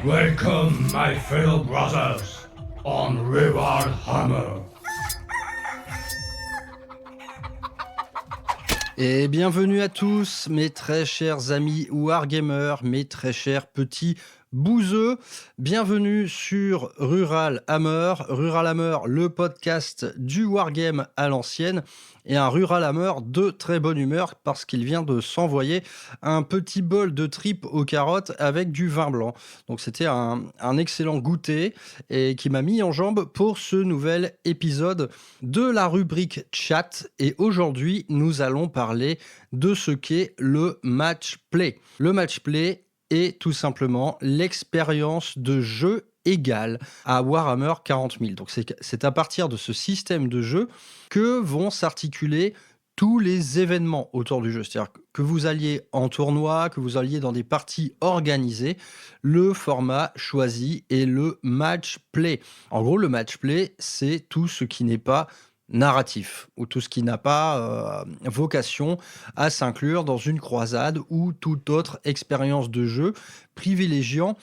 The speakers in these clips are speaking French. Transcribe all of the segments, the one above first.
Welcome, my fellow brothers, on Rival Hammer. Et bienvenue à tous, mes très chers amis Wargamers, mes très chers petits bouseux. Bienvenue sur Rural Hammer. Rural Hammer, le podcast du Wargame à l'ancienne. Et un Rural Hammer de très bonne humeur parce qu'il vient de s'envoyer un petit bol de tripes aux carottes avec du vin blanc. Donc c'était un excellent goûter et qui m'a mis en jambe pour ce nouvel épisode de la rubrique chat. Et aujourd'hui, nous allons parler de ce qu'est le match play. Le match play est tout simplement l'expérience de jeu égale à Warhammer 40 000. Donc c'est à partir de ce système de jeu que vont s'articuler tous les événements autour du jeu. C'est-à-dire que vous alliez en tournoi, que vous alliez dans des parties organisées, le format choisi est le match play. En gros, le match play, c'est tout ce qui n'est pas narratif ou tout ce qui n'a pas vocation à s'inclure dans une croisade ou toute autre expérience de jeu privilégiant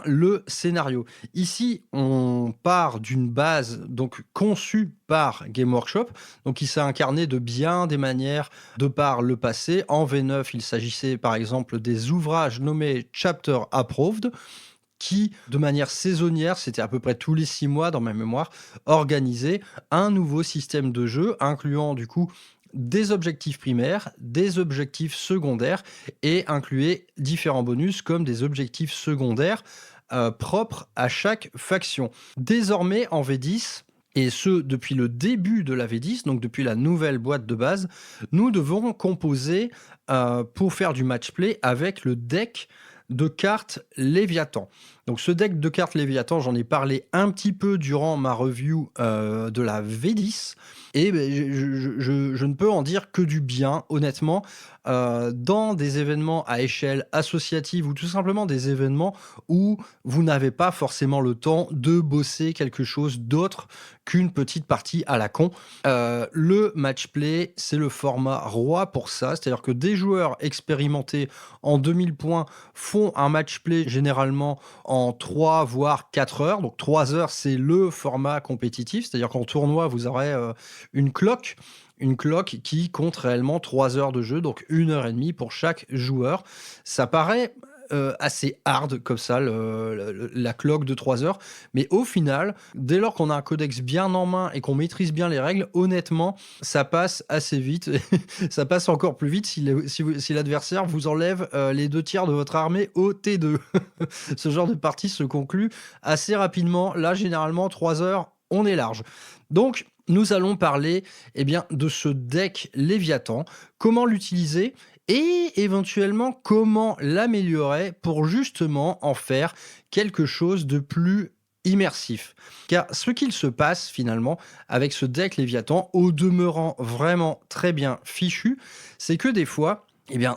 le scénario. Ici, on part d'une base donc conçue par Game Workshop, donc qui s'est incarné de bien des manières de par le passé. En V9, il s'agissait par exemple des ouvrages nommés Chapter Approved, qui, de manière saisonnière, c'était à peu près tous les 6 mois dans ma mémoire, organisait un nouveau système de jeu, incluant du coup des objectifs primaires, des objectifs secondaires, et incluait différents bonus comme des objectifs secondaires propres à chaque faction. Désormais, en V10, et ce, depuis le début de la V10, donc depuis la nouvelle boîte de base, nous devons composer pour faire du match play avec le deck de cartes Léviathan. Donc ce deck de cartes Léviathan, j'en ai parlé un petit peu durant ma review de la V10, et je ne peux en dire que du bien, honnêtement, dans des événements à échelle associative ou tout simplement des événements où vous n'avez pas forcément le temps de bosser quelque chose d'autre qu'une petite partie à la con. Le match play, c'est le format roi pour ça, c'est-à-dire que des joueurs expérimentés en 2000 points font un match play généralement en 3 voire 4 heures. Donc 3 heures, c'est le format compétitif, c'est-à-dire qu'en tournoi, vous aurez une cloque qui compte réellement 3 heures de jeu, donc 1 heure et demie pour chaque joueur. Ça paraît assez hard comme ça, la cloque de 3 heures, mais au final, dès lors qu'on a un codex bien en main et qu'on maîtrise bien les règles, honnêtement, ça passe assez vite. Ça passe encore plus vite si l'adversaire vous enlève les 2 tiers de votre armée au T2. Ce genre de partie se conclut assez rapidement. Là, généralement, 3 heures, on est large. Donc, nous allons parler de ce deck Léviathan, comment l'utiliser et éventuellement comment l'améliorer pour justement en faire quelque chose de plus immersif. Car ce qu'il se passe finalement avec ce deck Léviathan, au demeurant vraiment très bien fichu, c'est que des fois,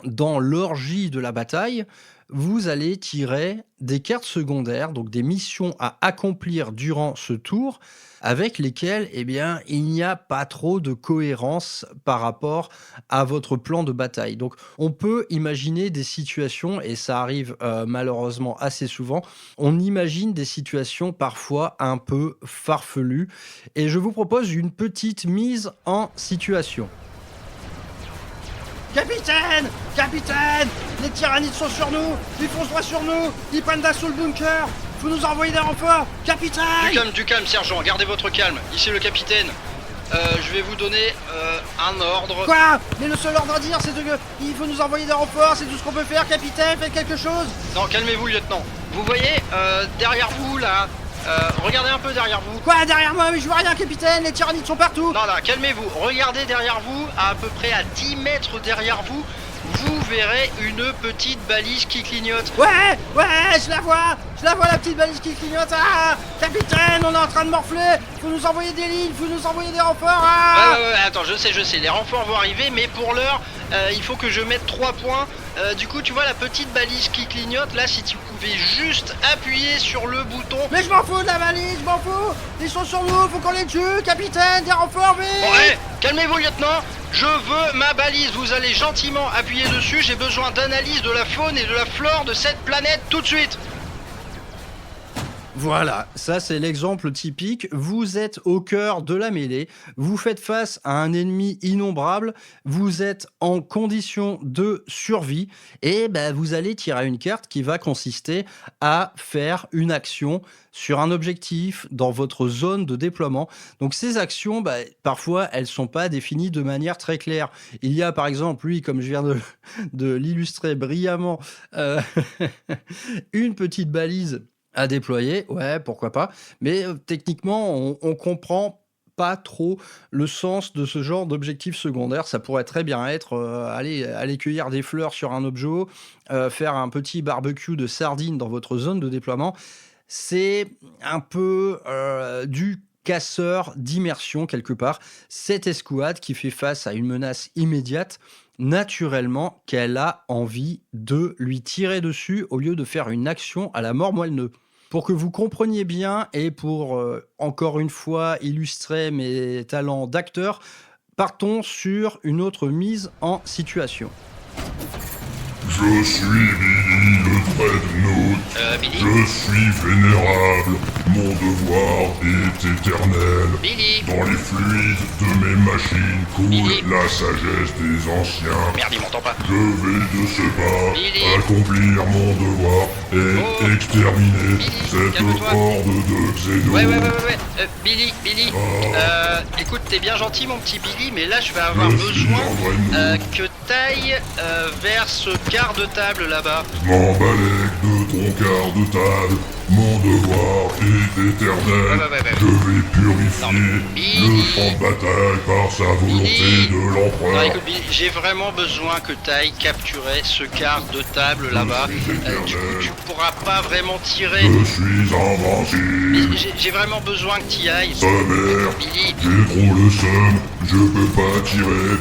dans l'orgie de la bataille, vous allez tirer des cartes secondaires, donc des missions à accomplir durant ce tour, avec lesquelles il n'y a pas trop de cohérence par rapport à votre plan de bataille. Donc on peut imaginer des situations, et ça arrive malheureusement assez souvent, on imagine des situations parfois un peu farfelues, et je vous propose une petite mise en situation. Capitaine! Capitaine! Les tyrannides sont sur nous! Ils foncent droit sur nous! Ils prennent d'assaut le bunker! Faut nous envoyer des renforts! Capitaine! Du calme, sergent, gardez votre calme. Ici le capitaine. Je vais vous donner un ordre. Quoi? Mais le seul ordre à dire, c'est il faut nous envoyer des renforts, c'est tout ce qu'on peut faire, capitaine, faites quelque chose! Non, calmez-vous, lieutenant. Vous voyez, derrière vous, là, regardez un peu derrière vous. Quoi, derrière moi? Mais je vois rien, capitaine, les tyrannides sont partout! Non, calmez-vous. Regardez derrière vous, à peu près à 10 mètres derrière vous, vous verrez une petite balise qui clignote. Ouais, je la vois, la petite balise qui clignote. Ah, capitaine, on est en train de morfler. Faut nous envoyer des lignes, faut nous envoyer des renforts. Ah. Ouais, attends, je sais, les renforts vont arriver, mais pour l'heure, il faut que je mette 3 points. Du coup, tu vois la petite balise qui clignote, là, si tu pouvais juste appuyer sur le bouton. Mais je m'en fous de la balise, je m'en fous. Ils sont sur nous, faut qu'on les tue, capitaine, des renforts, vite. Ouais, calmez-vous, lieutenant. Je veux ma balise, vous allez gentiment appuyer dessus, j'ai besoin d'analyse de la faune et de la flore de cette planète tout de suite. Voilà, ça c'est l'exemple typique. Vous êtes au cœur de la mêlée, vous faites face à un ennemi innombrable, vous êtes en condition de survie et vous allez tirer une carte qui va consister à faire une action sur un objectif dans votre zone de déploiement. Donc ces actions, parfois, elles sont pas définies de manière très claire. Il y a par exemple, lui, comme je viens de l'illustrer brillamment, une petite balise à déployer, ouais, pourquoi pas. Mais techniquement, on comprend pas trop le sens de ce genre d'objectif secondaire. Ça pourrait très bien être aller cueillir des fleurs sur un objet, faire un petit barbecue de sardines dans votre zone de déploiement. C'est un peu du casseur d'immersion quelque part. Cette escouade qui fait face à une menace immédiate, naturellement qu'elle a envie de lui tirer dessus au lieu de faire une action à la mort moelle-neu. Pour que vous compreniez bien et pour, encore une fois, illustrer mes talents d'acteur, partons sur une autre mise en situation. Je suis Billy le Dreadnought. Billy Je suis vénérable. Mon devoir est éternel. Billy Dans les fluides de mes machines coule Billy. la sagesse des anciens. Merde, il m'entend pas. Je vais de ce pas Billy. accomplir mon devoir et Oh. exterminer Billy, cette calme-toi. horde de xénos. Ouais. Billy. Écoute, t'es bien gentil, mon petit Billy, mais là, je vais avoir Je suis besoin un Dreadnought. que t'ailles vers ce quart de table là-bas. Je m'embalèque de ton quart de table. Mon devoir est éternel. Ouais. Je vais purifier Non, Billy. le champ de bataille par sa volonté Billy. de Non, l'empereur. écoute, Billy, j'ai vraiment besoin que t'ailles capturer ce quart de table là-bas. Je suis éternel. Du coup, tu pourras pas vraiment tirer. Je suis invincible. Mais j'ai vraiment besoin que t'y ailles. Sa mère, Billy, j'ai trop le seum. Je peux pas tirer.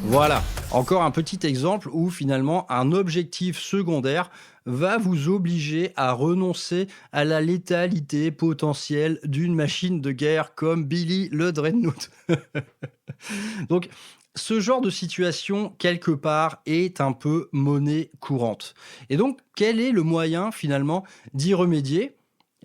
Voilà, encore un petit exemple où finalement un objectif secondaire va vous obliger à renoncer à la létalité potentielle d'une machine de guerre comme Billy le Dreadnought. Donc, ce genre de situation, quelque part, est un peu monnaie courante. Et donc, quel est le moyen finalement d'y remédier ?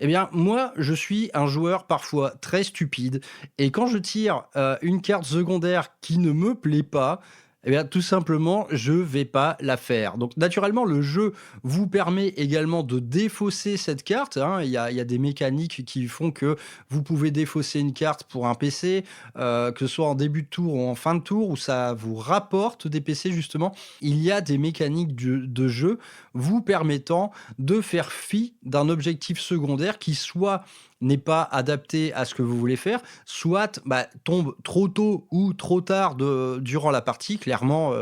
Eh bien, moi, je suis un joueur parfois très stupide, et quand je tire une carte secondaire qui ne me plaît pas, eh bien, tout simplement, je vais pas la faire. Donc, naturellement, le jeu vous permet également de défausser cette carte, hein. Il y a des mécaniques qui font que vous pouvez défausser une carte pour un PC, que ce soit en début de tour ou en fin de tour, où ça vous rapporte des PC, justement. Il y a des mécaniques de jeu vous permettant de faire fi d'un objectif secondaire qui soit n'est pas adapté à ce que vous voulez faire, soit tombe trop tôt ou trop tard durant la partie. Clairement,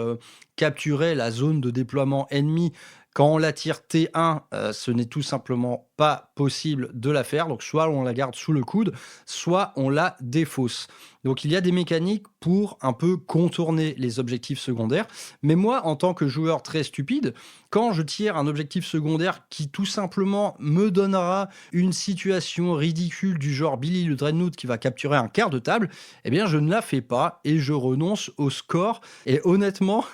capturer la zone de déploiement ennemi quand on la tire T1, ce n'est tout simplement pas possible de la faire. Donc soit on la garde sous le coude, soit on la défausse. Donc il y a des mécaniques pour un peu contourner les objectifs secondaires. Mais moi, en tant que joueur très stupide, quand je tire un objectif secondaire qui tout simplement me donnera une situation ridicule du genre Billy le Dreadnought qui va capturer un quart de table, eh bien je ne la fais pas et je renonce au score. Et honnêtement,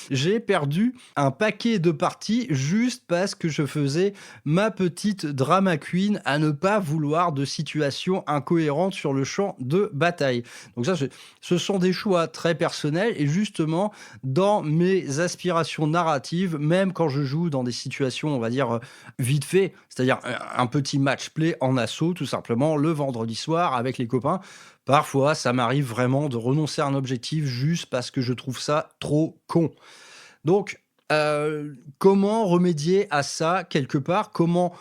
j'ai perdu un paquet de parties juste parce que je faisais ma petite drama queen à ne pas vouloir de situation incohérente sur le champ de bataille. Donc ça, ce sont des choix très personnels et justement, dans mes aspirations narratives, même quand je joue dans des situations, on va dire, vite fait, c'est-à-dire un petit match play en assaut, tout simplement, le vendredi soir avec les copains, parfois, ça m'arrive vraiment de renoncer à un objectif juste parce que je trouve ça trop con. Donc, comment remédier à ça quelque part ? Comment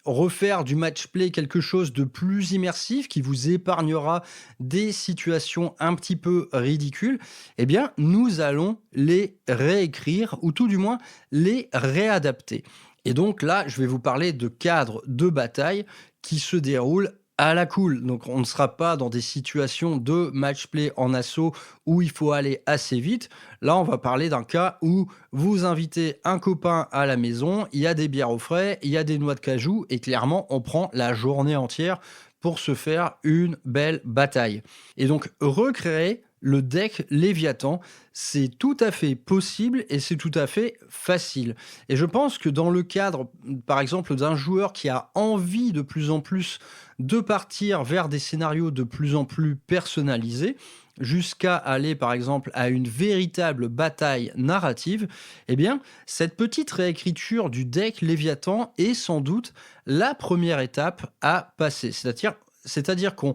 refaire du match play quelque chose de plus immersif qui vous épargnera des situations un petit peu ridicules? Eh bien, nous allons les réécrire ou tout du moins les réadapter. Et donc là, je vais vous parler de cadres de bataille qui se déroulent à la cool. Donc on ne sera pas dans des situations de match play en assaut où il faut aller assez vite. Là, on va parler d'un cas où vous invitez un copain à la maison, il y a des bières au frais, il y a des noix de cajou et clairement, on prend la journée entière pour se faire une belle bataille. Et donc, recréer le deck Léviathan. C'est tout à fait possible et c'est tout à fait facile. Et je pense que dans le cadre, par exemple, d'un joueur qui a envie de plus en plus de partir vers des scénarios de plus en plus personnalisés, jusqu'à aller par exemple à une véritable bataille narrative, eh bien, cette petite réécriture du deck Léviathan est sans doute la première étape à passer. C'est-à-dire qu'on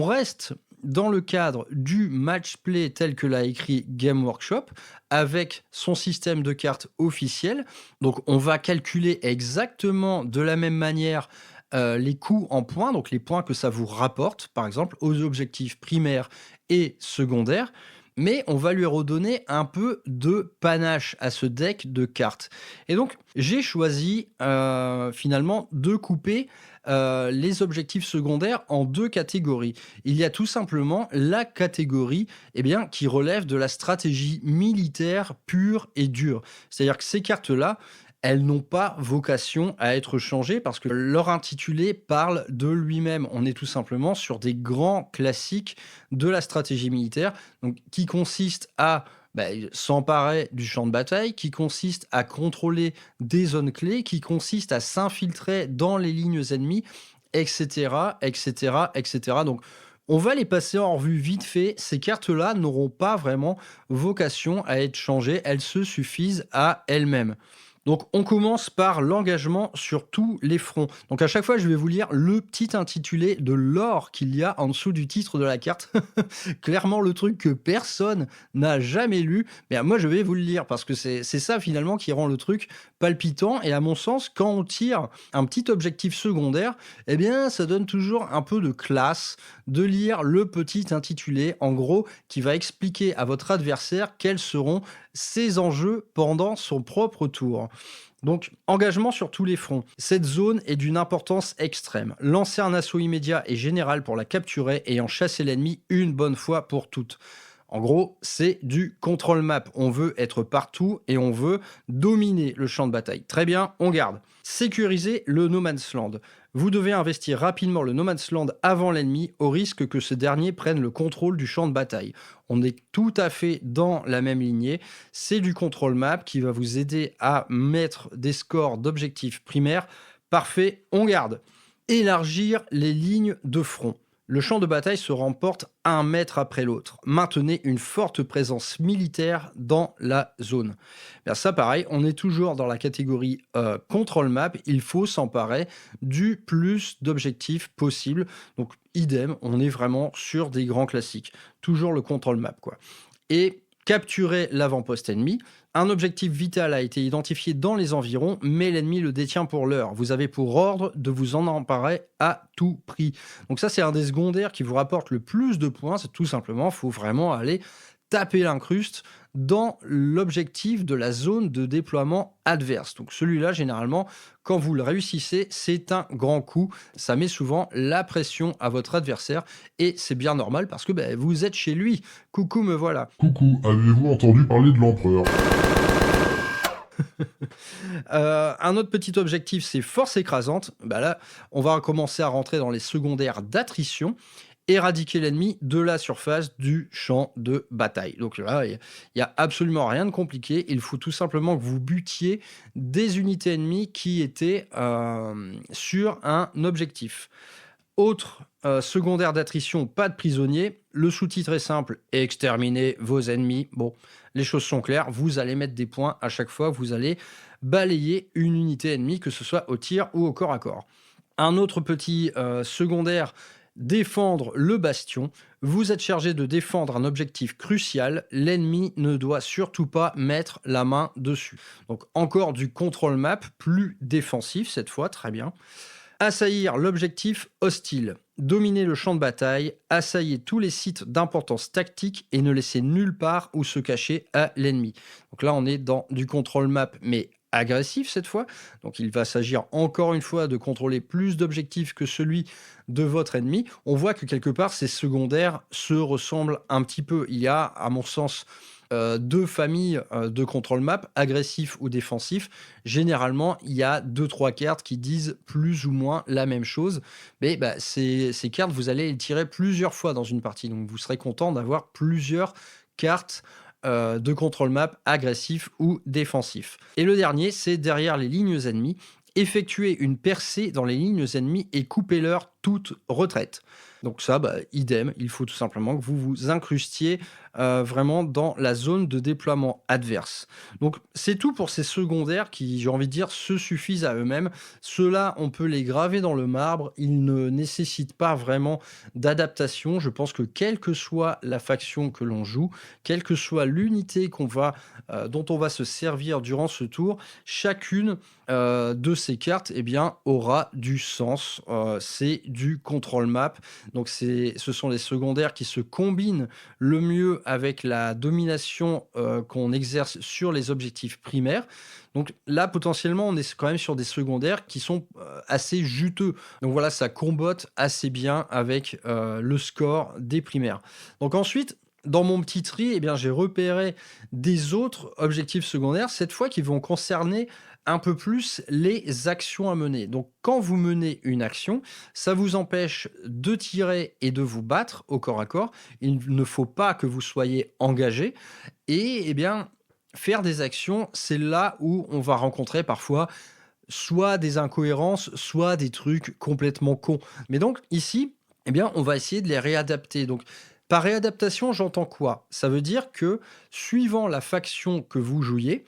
reste dans le cadre du match play tel que l'a écrit Game Workshop, avec son système de cartes officiel. Donc on va calculer exactement de la même manière les coûts en points, donc les points que ça vous rapporte, par exemple, aux objectifs primaires et secondaires, mais on va lui redonner un peu de panache à ce deck de cartes. Et donc, j'ai choisi finalement de couper les objectifs secondaires en deux catégories. Il y a tout simplement la catégorie qui relève de la stratégie militaire pure et dure. C'est-à-dire que ces cartes-là, elles n'ont pas vocation à être changées parce que leur intitulé parle de lui-même. On est tout simplement sur des grands classiques de la stratégie militaire, donc, qui consistent à s'emparer du champ de bataille, qui consiste à contrôler des zones clés, qui consiste à s'infiltrer dans les lignes ennemies, etc., etc., etc. Donc, on va les passer en revue vite fait. Ces cartes-là n'auront pas vraiment vocation à être changées. Elles se suffisent à elles-mêmes. Donc, on commence par l'engagement sur tous les fronts. Donc, à chaque fois, je vais vous lire le petit intitulé de l'or qu'il y a en dessous du titre de la carte. Clairement, le truc que personne n'a jamais lu. Mais moi, je vais vous le lire parce que c'est ça, finalement, qui rend le truc palpitant. Et à mon sens, quand on tire un petit objectif secondaire, ça donne toujours un peu de classe de lire le petit intitulé, en gros, qui va expliquer à votre adversaire quels seront ses enjeux pendant son propre tour. Donc, engagement sur tous les fronts. Cette zone est d'une importance extrême. Lancer un assaut immédiat et général pour la capturer et en chasser l'ennemi une bonne fois pour toutes. En gros, c'est du control map. On veut être partout et on veut dominer le champ de bataille. Très bien, on garde. Sécuriser le No Man's Land. Vous devez investir rapidement le No Man's Land avant l'ennemi au risque que ce dernier prenne le contrôle du champ de bataille. On est tout à fait dans la même lignée. C'est du control map qui va vous aider à mettre des scores d'objectifs primaires. Parfait, on garde. Élargir les lignes de front. Le champ de bataille se remporte 1 mètre après l'autre. Maintenez une forte présence militaire dans la zone. Ça, pareil, on est toujours dans la catégorie control map. Il faut s'emparer du plus d'objectifs possible. Donc, idem, on est vraiment sur des grands classiques. Toujours le control map, quoi. Et capturer l'avant-poste ennemi. Un objectif vital a été identifié dans les environs, mais l'ennemi le détient pour l'heure. Vous avez pour ordre de vous en emparer à tout prix. Donc ça, c'est un des secondaires qui vous rapporte le plus de points. C'est tout simplement, il faut vraiment aller taper l'incruste dans l'objectif de la zone de déploiement adverse. Donc celui-là, généralement, quand vous le réussissez, c'est un grand coup. Ça met souvent la pression à votre adversaire et c'est bien normal parce que vous êtes chez lui. Coucou, me voilà. Coucou, avez-vous entendu parler de l'empereur ? Un autre petit objectif, c'est force écrasante. Là, on va commencer à rentrer dans les secondaires d'attrition. Éradiquer l'ennemi de la surface du champ de bataille. Donc là, il n'y a absolument rien de compliqué. Il faut tout simplement que vous butiez des unités ennemies qui étaient sur un objectif. Autre secondaire d'attrition, pas de prisonniers. Le sous-titre est simple, exterminer vos ennemis. Bon, les choses sont claires, vous allez mettre des points à chaque fois, vous allez balayer une unité ennemie, que ce soit au tir ou au corps à corps. Un autre petit secondaire, défendre le bastion. Vous êtes chargé de défendre un objectif crucial. L'ennemi ne doit surtout pas mettre la main dessus. Donc encore du control map, plus défensif cette fois, très bien. Assaillir l'objectif hostile. Dominer le champ de bataille, assaillez tous les sites d'importance tactique et ne laissez nulle part où se cacher à l'ennemi. Donc là, on est dans du control map, mais agressif cette fois. Donc il va s'agir encore une fois de contrôler plus d'objectifs que celui de votre ennemi. On voit que quelque part, ces secondaires se ressemblent un petit peu. Il y a, à mon sens, 2 familles de control map, agressif ou défensif, généralement, il y a 2-3 cartes qui disent plus ou moins la même chose. Mais ces cartes, vous allez les tirer plusieurs fois dans une partie. Donc, vous serez content d'avoir plusieurs cartes de control map agressif ou défensif. Et le dernier, c'est derrière les lignes ennemies. Effectuer une percée dans les lignes ennemies et couper-leur toute retraite. Donc ça, idem, il faut tout simplement que vous vous incrustiez vraiment dans la zone de déploiement adverse. Donc c'est tout pour ces secondaires qui, j'ai envie de dire, se suffisent à eux-mêmes. Ceux-là, on peut les graver dans le marbre, ils ne nécessitent pas vraiment d'adaptation. Je pense que quelle que soit la faction que l'on joue, quelle que soit l'unité dont on va se servir durant ce tour, chacune de ces cartes aura du sens. C'est du control map. Donc ce sont les secondaires qui se combinent le mieux avec la domination qu'on exerce sur les objectifs primaires. Donc là, potentiellement, on est quand même sur des secondaires qui sont assez juteux. Donc voilà, ça combotte assez bien avec le score des primaires. Donc ensuite, dans mon petit tri, j'ai repéré des autres objectifs secondaires, cette fois qui vont concerner un peu plus les actions à mener. Donc, quand vous menez une action, ça vous empêche de tirer et de vous battre au corps à corps. Il ne faut pas que vous soyez engagé. Et faire des actions, c'est là où on va rencontrer parfois soit des incohérences, soit des trucs complètement cons. Mais donc, ici, on va essayer de les réadapter. Donc, par réadaptation, j'entends quoi? Ça veut dire que, suivant la faction que vous jouiez,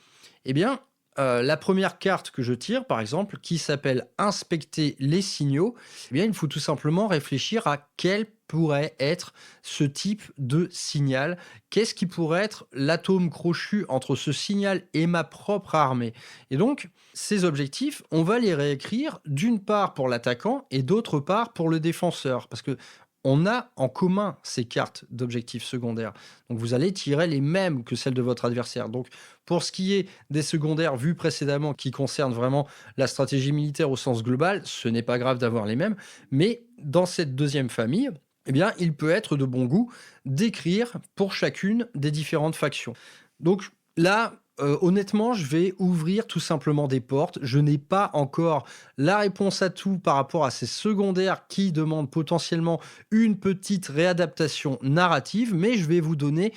la première carte que je tire, par exemple, qui s'appelle Inspecter les signaux, il faut tout simplement réfléchir à quel pourrait être ce type de signal. Qu'est-ce qui pourrait être l'atome crochu entre ce signal et ma propre armée? Et donc, ces objectifs, on va les réécrire d'une part pour l'attaquant et d'autre part pour le défenseur. Parce que on a en commun ces cartes d'objectifs secondaires. Donc vous allez tirer les mêmes que celles de votre adversaire. Donc pour ce qui est des secondaires vus précédemment qui concernent vraiment la stratégie militaire au sens global, ce n'est pas grave d'avoir les mêmes. Mais dans cette deuxième famille, il peut être de bon goût d'écrire pour chacune des différentes factions. Donc là, honnêtement, je vais ouvrir tout simplement des portes. Je n'ai pas encore la réponse à tout par rapport à ces secondaires qui demandent potentiellement une petite réadaptation narrative, mais je vais vous donner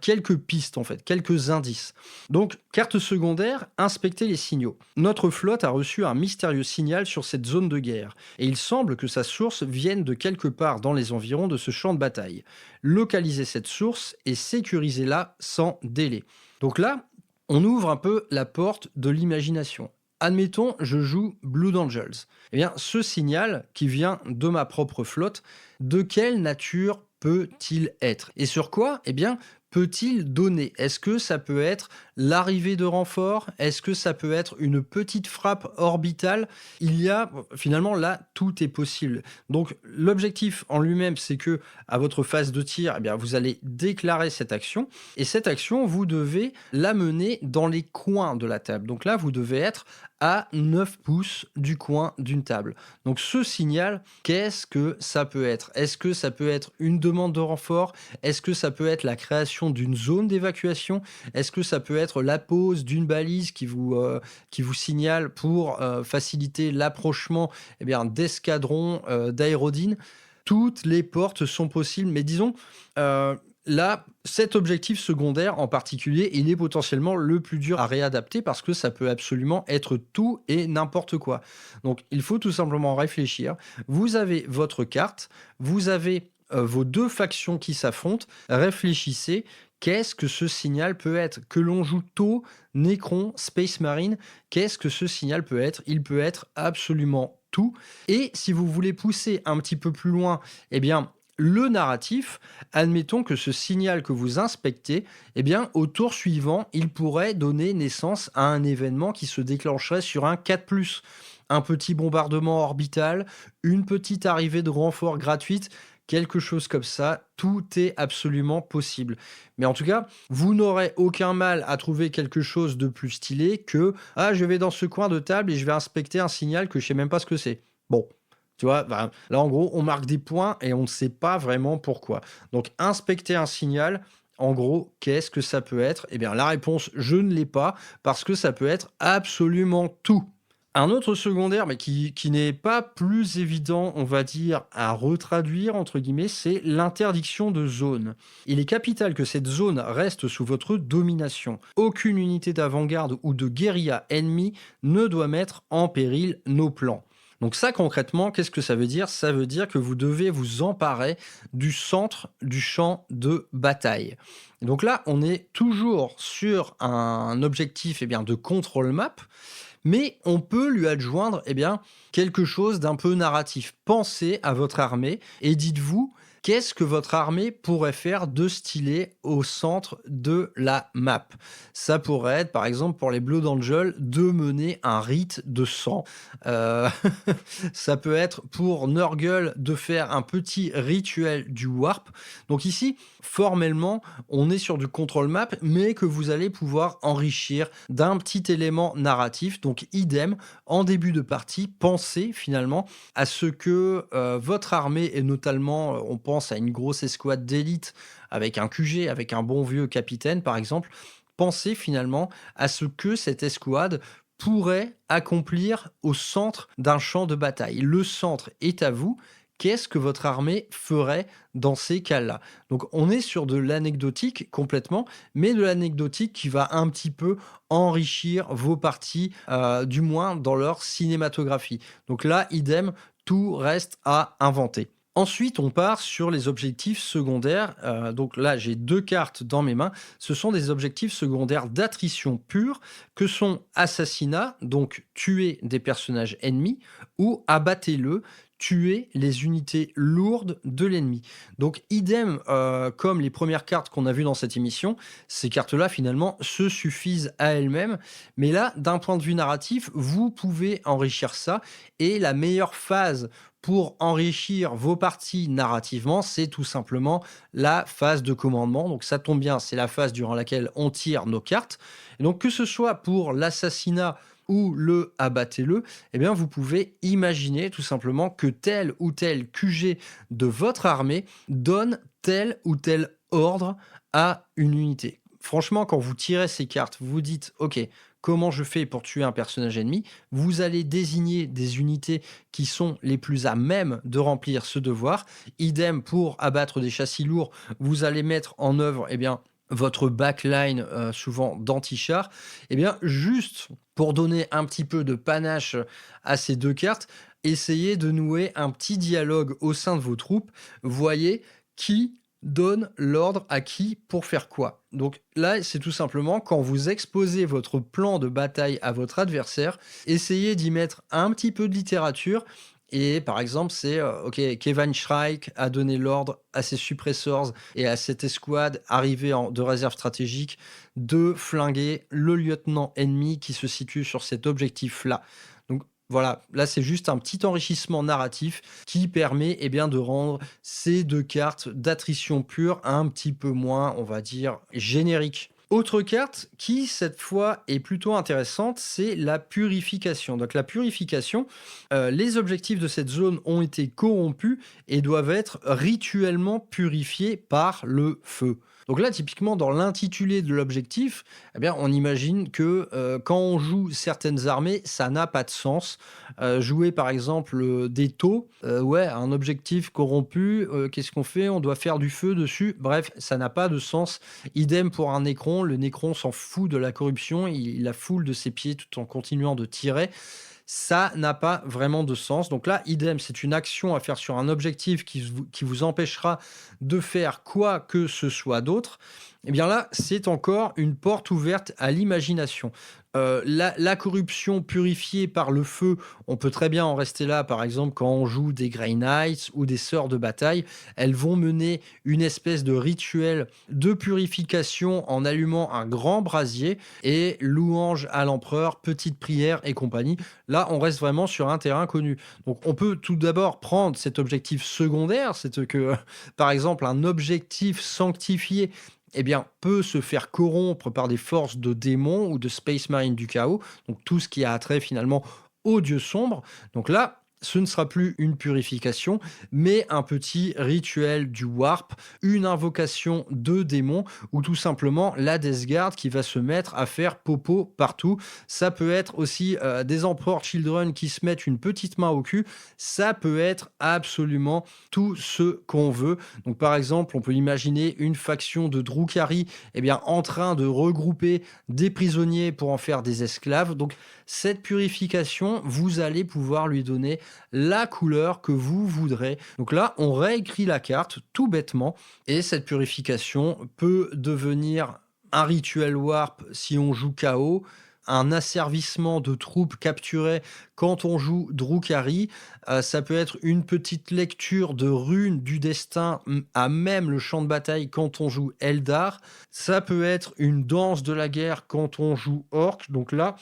quelques pistes en fait, quelques indices. Donc, carte secondaire, inspecter les signaux. Notre flotte a reçu un mystérieux signal sur cette zone de guerre, et il semble que sa source vienne de quelque part dans les environs de ce champ de bataille. Localisez cette source et sécurisez-la sans délai. Donc là, on ouvre un peu la porte de l'imagination. Admettons, je joue Blood Angels. Ce signal qui vient de ma propre flotte, de quelle nature peut-il être? Et sur quoi peut-il donner? Est-ce que ça peut être l'arrivée de renforts? Est-ce que ça peut être une petite frappe orbitale? Il y a, finalement, là, tout est possible. Donc, l'objectif en lui-même, c'est que à votre phase de tir, vous allez déclarer cette action. Et cette action, vous devez la mener dans les coins de la table. Donc là, vous devez être à 9 pouces du coin d'une table. Donc, ce signal, qu'est-ce que ça peut être? Est-ce que ça peut être une demande de renfort? Est-ce que ça peut être la création d'une zone d'évacuation? Est-ce que ça peut être la pose d'une balise qui vous signale pour faciliter l'approchement d'escadrons d'aérodines? Toutes les portes sont possibles, mais disons, là, cet objectif secondaire en particulier, il est potentiellement le plus dur à réadapter parce que ça peut absolument être tout et n'importe quoi. Donc, il faut tout simplement réfléchir. Vous avez votre carte, vous avez vos deux factions qui s'affrontent, réfléchissez, qu'est-ce que ce signal peut être? Que l'on joue Tau, Necron, Space Marine, qu'est-ce que ce signal peut être? Il peut être absolument tout. Et si vous voulez pousser un petit peu plus loin, le narratif, admettons que ce signal que vous inspectez, au tour suivant, il pourrait donner naissance à un événement qui se déclencherait sur un 4+. Un petit bombardement orbital, une petite arrivée de renfort gratuite, quelque chose comme ça, tout est absolument possible. Mais en tout cas, vous n'aurez aucun mal à trouver quelque chose de plus stylé que « Ah, je vais dans ce coin de table et je vais inspecter un signal que je sais même pas ce que c'est. » Bon, tu vois, là en gros, on marque des points et on ne sait pas vraiment pourquoi. Donc, inspecter un signal, En gros, qu'est-ce que ça peut être? Eh bien, la réponse, je ne l'ai pas, parce que ça peut être absolument tout. Un autre secondaire, mais qui n'est pas plus évident, on va dire, à retraduire, entre guillemets, c'est l'interdiction de zone. Il est capital que cette zone reste sous votre domination. Aucune unité d'avant-garde ou de guérilla ennemie ne doit mettre en péril nos plans. Donc ça, concrètement, qu'est-ce que ça veut dire? Ça veut dire que vous devez vous emparer du centre du champ de bataille. Donc là, on est toujours sur un objectif de contrôle map, mais on peut lui adjoindre quelque chose d'un peu narratif. Pensez à votre armée et dites-vous, qu'est-ce que votre armée pourrait faire de stylé au centre de la map? Ça pourrait être, par exemple, pour les Blood Angels, de mener un rite de sang. Euh, Ça peut être pour Nurgle de faire un petit rituel du warp. Donc ici, formellement, on est sur du control map, mais que vous allez pouvoir enrichir d'un petit élément narratif. Donc idem, en début de partie, pensez finalement à ce que votre armée, et notamment, on pense à une grosse escouade d'élite avec un QG, avec un bon vieux capitaine par exemple, pensez finalement à ce que cette escouade pourrait accomplir au centre d'un champ de bataille. Le centre est à vous. Qu'est-ce que votre armée ferait dans ces cas-là? Donc on est sur de l'anecdotique complètement, mais de l'anecdotique qui va un petit peu enrichir vos parties, du moins dans leur cinématographie. Donc là, idem, tout reste à inventer. Ensuite, on part sur les objectifs secondaires. Donc là, j'ai 2 cartes dans mes mains. Ce sont des objectifs secondaires d'attrition pure, que sont assassinat, donc tuer des personnages ennemis, ou abattez-le, tuer les unités lourdes de l'ennemi. Donc idem, comme les premières cartes qu'on a vues dans cette émission, ces cartes-là finalement se suffisent à elles-mêmes. Mais là, d'un point de vue narratif, vous pouvez enrichir ça. Et la meilleure phase pour enrichir vos parties narrativement, c'est tout simplement la phase de commandement. Donc ça tombe bien, c'est la phase durant laquelle on tire nos cartes. Et donc que ce soit pour l'assassinat ou le abattez-le, vous pouvez imaginer tout simplement que tel ou tel QG de votre armée donne tel ou tel ordre à une unité. Franchement, quand vous tirez ces cartes, vous vous dites, ok, comment je fais pour tuer un personnage ennemi? Vous allez désigner des unités qui sont les plus à même de remplir ce devoir. Idem pour abattre des châssis lourds, vous allez mettre en œuvre votre backline, souvent d'anti-char. Juste pour donner un petit peu de panache à ces 2 cartes, essayez de nouer un petit dialogue au sein de vos troupes. Voyez qui donne l'ordre à qui pour faire quoi. Donc là, c'est tout simplement quand vous exposez votre plan de bataille à votre adversaire, essayez d'y mettre un petit peu de littérature. Et par exemple, c'est ok, Kevin Shrike a donné l'ordre à ses suppressors et à cette escouade arrivée de réserve stratégique de flinguer le lieutenant ennemi qui se situe sur cet objectif-là. Donc voilà, là c'est juste un petit enrichissement narratif qui permet de rendre ces 2 cartes d'attrition pure un petit peu moins, on va dire, génériques. Autre carte qui, cette fois, est plutôt intéressante, c'est la purification. Donc la purification, les objectifs de cette zone ont été corrompus et doivent être rituellement purifiés par le feu. Donc là, typiquement, dans l'intitulé de l'objectif, on imagine que quand on joue certaines armées, ça n'a pas de sens. Jouer, par exemple, des taux, un objectif corrompu, qu'est-ce qu'on fait? On doit faire du feu dessus. Bref, ça n'a pas de sens. Idem pour un Nécron. Le Nécron s'en fout de la corruption. Il la foule de ses pieds tout en continuant de tirer. Ça n'a pas vraiment de sens. Donc là, idem, c'est une action à faire sur un objectif qui vous empêchera de faire quoi que ce soit d'autre. Là, c'est encore une porte ouverte à l'imagination. La corruption purifiée par le feu, on peut très bien en rester là, par exemple, quand on joue des Grey Knights ou des Sœurs de bataille. Elles vont mener une espèce de rituel de purification en allumant un grand brasier et louange à l'empereur, petite prière et compagnie. Là, on reste vraiment sur un terrain connu. Donc, on peut tout d'abord prendre cet objectif secondaire, c'est que, par exemple, un objectif sanctifié peut se faire corrompre par des forces de démons ou de Space Marine du chaos, donc tout ce qui a trait finalement aux dieux sombres. Donc là, ce ne sera plus une purification, mais un petit rituel du Warp, une invocation de démons, ou tout simplement la Death Guard qui va se mettre à faire popo partout. Ça peut être aussi des Emperor Children qui se mettent une petite main au cul. Ça peut être absolument tout ce qu'on veut. Donc par exemple, on peut imaginer une faction de Drukhari en train de regrouper des prisonniers pour en faire des esclaves. Donc cette purification, vous allez pouvoir lui donner la couleur que vous voudrez. Donc là, on réécrit la carte tout bêtement et cette purification peut devenir un rituel warp si on joue KO, un asservissement de troupes capturées quand on joue Drukhari. Ça peut être une petite lecture de runes du destin à même le champ de bataille quand on joue Eldar. Ça peut être une danse de la guerre quand on joue Orc. Donc là,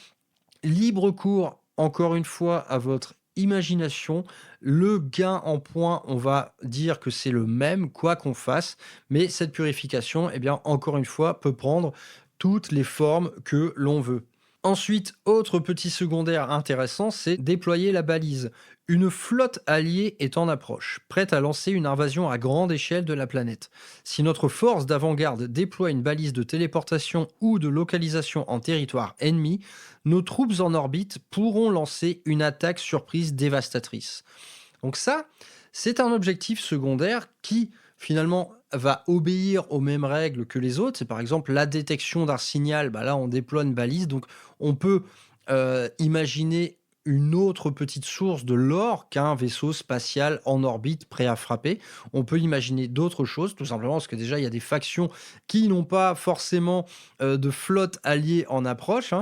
libre cours, encore une fois, à votre imagination. Le gain en points, on va dire que c'est le même, quoi qu'on fasse. Mais cette purification, encore une fois, peut prendre toutes les formes que l'on veut. Ensuite, autre petit secondaire intéressant, c'est déployer la balise. Une flotte alliée est en approche, prête à lancer une invasion à grande échelle de la planète. Si notre force d'avant-garde déploie une balise de téléportation ou de localisation en territoire ennemi, nos troupes en orbite pourront lancer une attaque surprise dévastatrice. Donc ça, c'est un objectif secondaire qui, finalement, va obéir aux mêmes règles que les autres. C'est par exemple la détection d'un signal. Là, on déploie une balise. Donc, on peut imaginer une autre petite source de l'or qu'un vaisseau spatial en orbite prêt à frapper. On peut imaginer d'autres choses, tout simplement parce que déjà, il y a des factions qui n'ont pas forcément de flotte alliée en approche.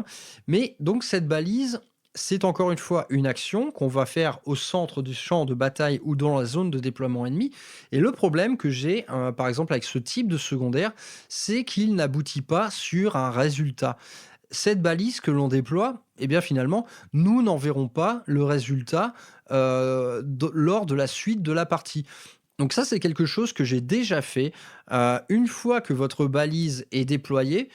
Mais donc, cette balise, c'est encore une fois une action qu'on va faire au centre du champ de bataille ou dans la zone de déploiement ennemi. Et le problème que j'ai, par exemple, avec ce type de secondaire, c'est qu'il n'aboutit pas sur un résultat. Cette balise que l'on déploie, finalement, nous n'en verrons pas le résultat lors de la suite de la partie. Donc ça, c'est quelque chose que j'ai déjà fait. Une fois que votre balise est déployée,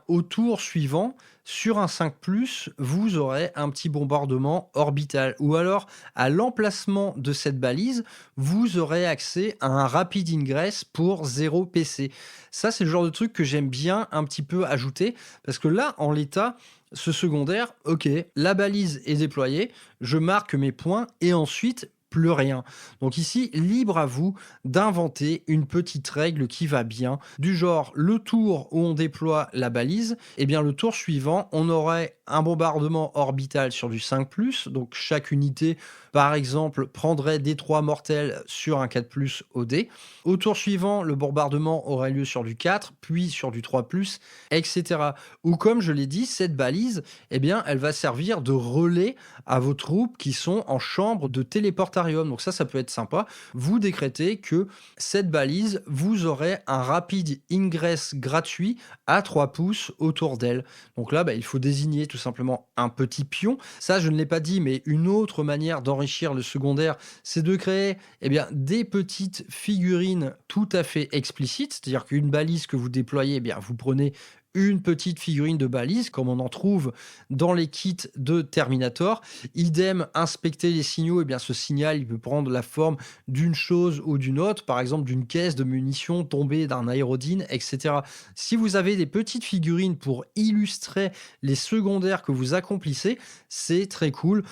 au tour suivant, sur un 5+, vous aurez un petit bombardement orbital. Ou alors, à l'emplacement de cette balise, vous aurez accès à un rapid ingress pour 0 PC. Ça, c'est le genre de truc que j'aime bien un petit peu ajouter. Parce que là, en l'état, ce secondaire, ok, la balise est déployée, je marque mes points et ensuite, plus rien. Donc ici, libre à vous d'inventer une petite règle qui va bien, du genre le tour où on déploie la balise, le tour suivant, on aurait un bombardement orbital sur du 5+, donc chaque unité, par exemple, prendrait des 3 mortels sur un 4+ au dé. Au tour suivant, le bombardement aurait lieu sur du 4, puis sur du 3+, etc. Ou comme je l'ai dit, cette balise, elle va servir de relais à vos troupes qui sont en chambre de téléportarium. Donc ça peut être sympa. Vous décrétez que cette balise, vous aurez un rapid ingress gratuit à 3 pouces autour d'elle. Donc là, il faut désigner tout simplement un petit pion. Ça, je ne l'ai pas dit, mais une autre manière d'enrichir le secondaire, c'est de créer des petites figurines tout à fait explicites. C'est-à-dire qu'une balise que vous déployez, vous prenez une petite figurine de balise, comme on en trouve dans les kits de Terminator. Idem, inspecter les signaux, ce signal, il peut prendre la forme d'une chose ou d'une autre, par exemple d'une caisse de munitions tombée d'un aérodyne, etc. Si vous avez des petites figurines pour illustrer les secondaires que vous accomplissez, c'est très cool.